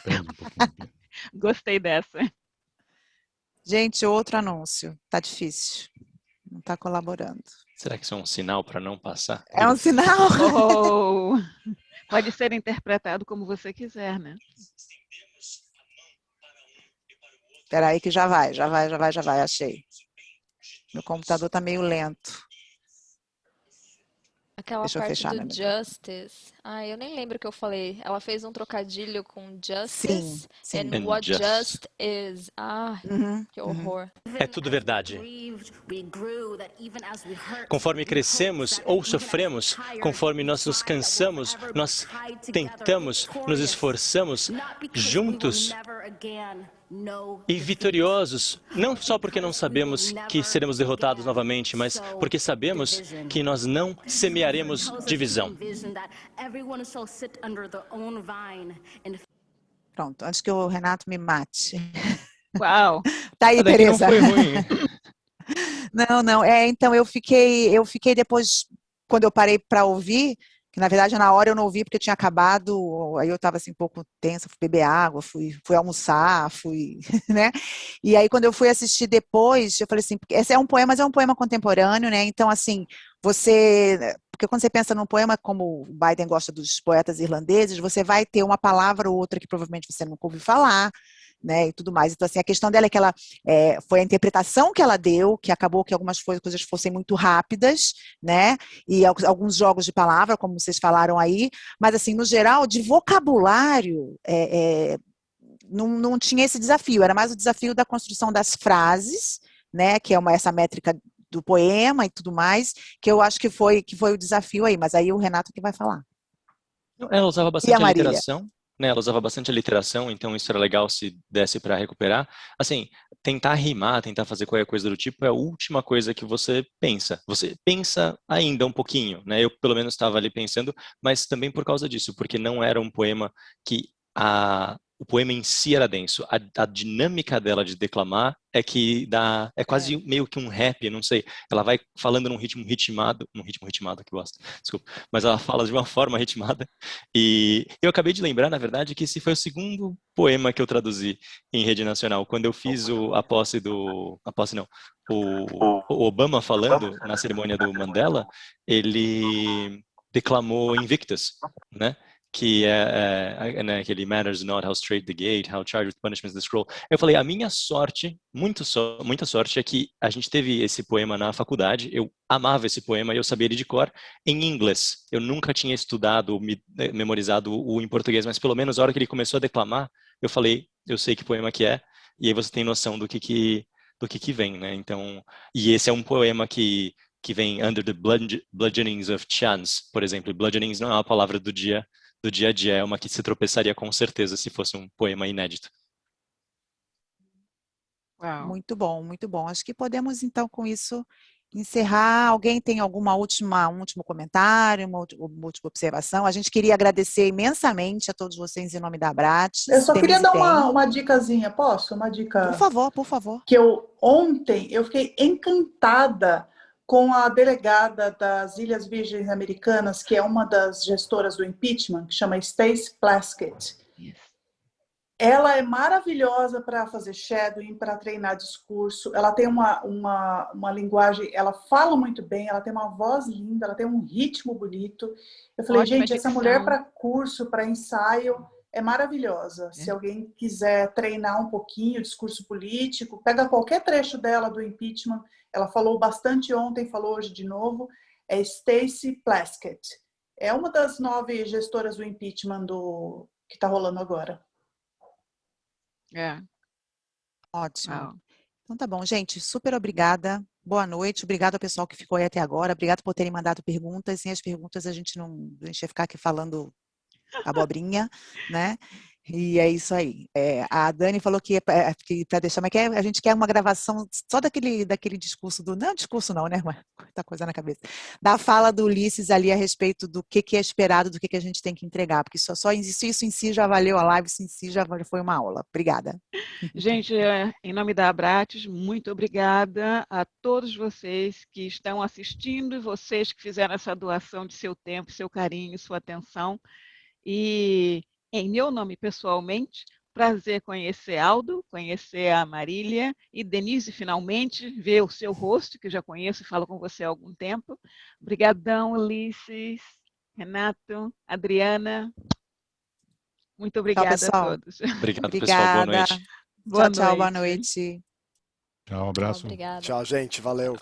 Perde um pouquinho. Gostei dessa. Gente, outro anúncio. Tá difícil. Não tá colaborando. Será que isso é um sinal para não passar? É um sinal? Oh, pode ser interpretado como você quiser, né? Espera aí que já vai, achei. Meu computador tá meio lento. Aquela Deixa eu parte fechar do meu microfone. justice. Ai, eu nem lembro o que eu falei. Ela fez um trocadilho com Sim, justice sim. and And what just. just is. Ah, que horror. É tudo verdade. Conforme crescemos ou sofremos, conforme nós nos cansamos, nós tentamos, nos esforçamos juntos e vitoriosos, não só porque não sabemos que seremos derrotados novamente, mas porque sabemos que nós não semearemos divisão. Pronto, antes que o Renato me mate. Uau! Tá aí, Até que não Tereza. foi ruim. Não. Então eu fiquei depois, quando eu parei para ouvir, que na verdade na hora eu não ouvi porque eu tinha acabado, aí eu estava assim um pouco tensa, fui beber água, fui almoçar, né? E aí quando eu fui assistir depois, eu falei assim, porque esse é um poema, mas é um poema contemporâneo, né? Então assim, porque quando você pensa num poema, como o Biden gosta dos poetas irlandeses, você vai ter uma palavra ou outra que provavelmente você nunca ouviu falar, né, e tudo mais. Então, assim, a questão dela é que ela foi a interpretação que ela deu, que acabou que algumas coisas fossem muito rápidas, né, e alguns jogos de palavra, como vocês falaram aí, mas, assim, no geral, de vocabulário, não tinha esse desafio, era mais o desafio da construção das frases, né, que é essa métrica do poema e tudo mais, que eu acho que foi o desafio aí, mas aí o Renato que vai falar. Ela usava E a bastante Marília? literação, né? Ela usava bastante literação, então isso era legal se desse para recuperar. Assim, tentar rimar, tentar fazer qualquer coisa do tipo é a última coisa que você pensa. Você pensa ainda um pouquinho, né? Eu pelo menos estava ali pensando, mas também por causa disso, porque não era um poema que o poema em si era denso. A dinâmica dela de declamar é que é quase meio que um rap, não sei. Ela vai falando num ritmo ritmado que eu gosto, desculpa, mas ela fala de uma forma ritmada. E eu acabei de lembrar, na verdade, que esse foi o segundo poema que eu traduzi em rede nacional. Quando eu fiz o Obama falando na cerimônia do Mandela, ele declamou Invictus, né? Que né, aquele Matters not how straight the gate, how charged with punishment the scroll. Eu falei, a minha sorte, muita sorte, é que a gente teve esse poema na faculdade, eu amava esse poema e eu sabia ele de cor em inglês. Eu nunca tinha estudado, memorizado o em português, mas pelo menos a hora que ele começou a declamar, eu falei, eu sei que poema que é, e aí você tem noção do que vem, né? Então, e esse é um poema que vem under the bludgeonings of chance, por exemplo. Bludgeonings não é uma palavra do dia a dia, é uma que se tropeçaria com certeza se fosse um poema inédito. Uau. Muito bom, muito bom. Acho que podemos, então, com isso, encerrar. Alguém tem um último comentário, uma última observação? A gente queria agradecer imensamente a todos vocês em nome da Abrates. Eu só queria Denise dar tem. uma dicasinha, posso? Uma dica. Por favor. Que ontem eu fiquei encantada com a delegada das Ilhas Virgens Americanas, que é uma das gestoras do impeachment, que chama Stacey Plaskett. Ela é maravilhosa para fazer shadowing, para treinar discurso. Ela tem uma linguagem, ela fala muito bem, ela tem uma voz linda, ela tem um ritmo bonito. Eu falei, Ótima gente, essa dicção. mulher para curso, para ensaio, é maravilhosa. Se alguém quiser treinar um pouquinho o discurso político, pega qualquer trecho dela do impeachment. Ela falou bastante ontem, falou hoje de novo. É Stacey Plaskett. É uma das 9 gestoras do impeachment que está rolando agora. Ótimo. Uau. Então tá bom, gente. Super obrigada. Boa noite. Obrigado ao pessoal que ficou aí até agora. Obrigado por terem mandado perguntas. Sem as perguntas a gente ia ficar aqui falando abobrinha, né? E é isso aí. A Dani falou que para deixar, mas a gente quer uma gravação só daquele discurso não discurso não, né? Muita coisa na cabeça. Da fala do Ulisses ali a respeito do que é esperado, do que a gente tem que entregar, porque só isso em si já valeu a live, isso em si já foi uma aula. Obrigada. Gente, em nome da Abrates, muito obrigada a todos vocês que estão assistindo e vocês que fizeram essa doação de seu tempo, seu carinho, sua atenção. E em meu nome pessoalmente, prazer conhecer Aldo, conhecer a Marília e Denise finalmente, ver o seu rosto, que eu já conheço e falo com você há algum tempo. Obrigadão, Ulisses, Renato, Adriana. Muito obrigada a todos. Obrigado, pessoal. Boa noite. Tchau, boa noite. Tchau, um abraço. Obrigada. Tchau, gente. Valeu.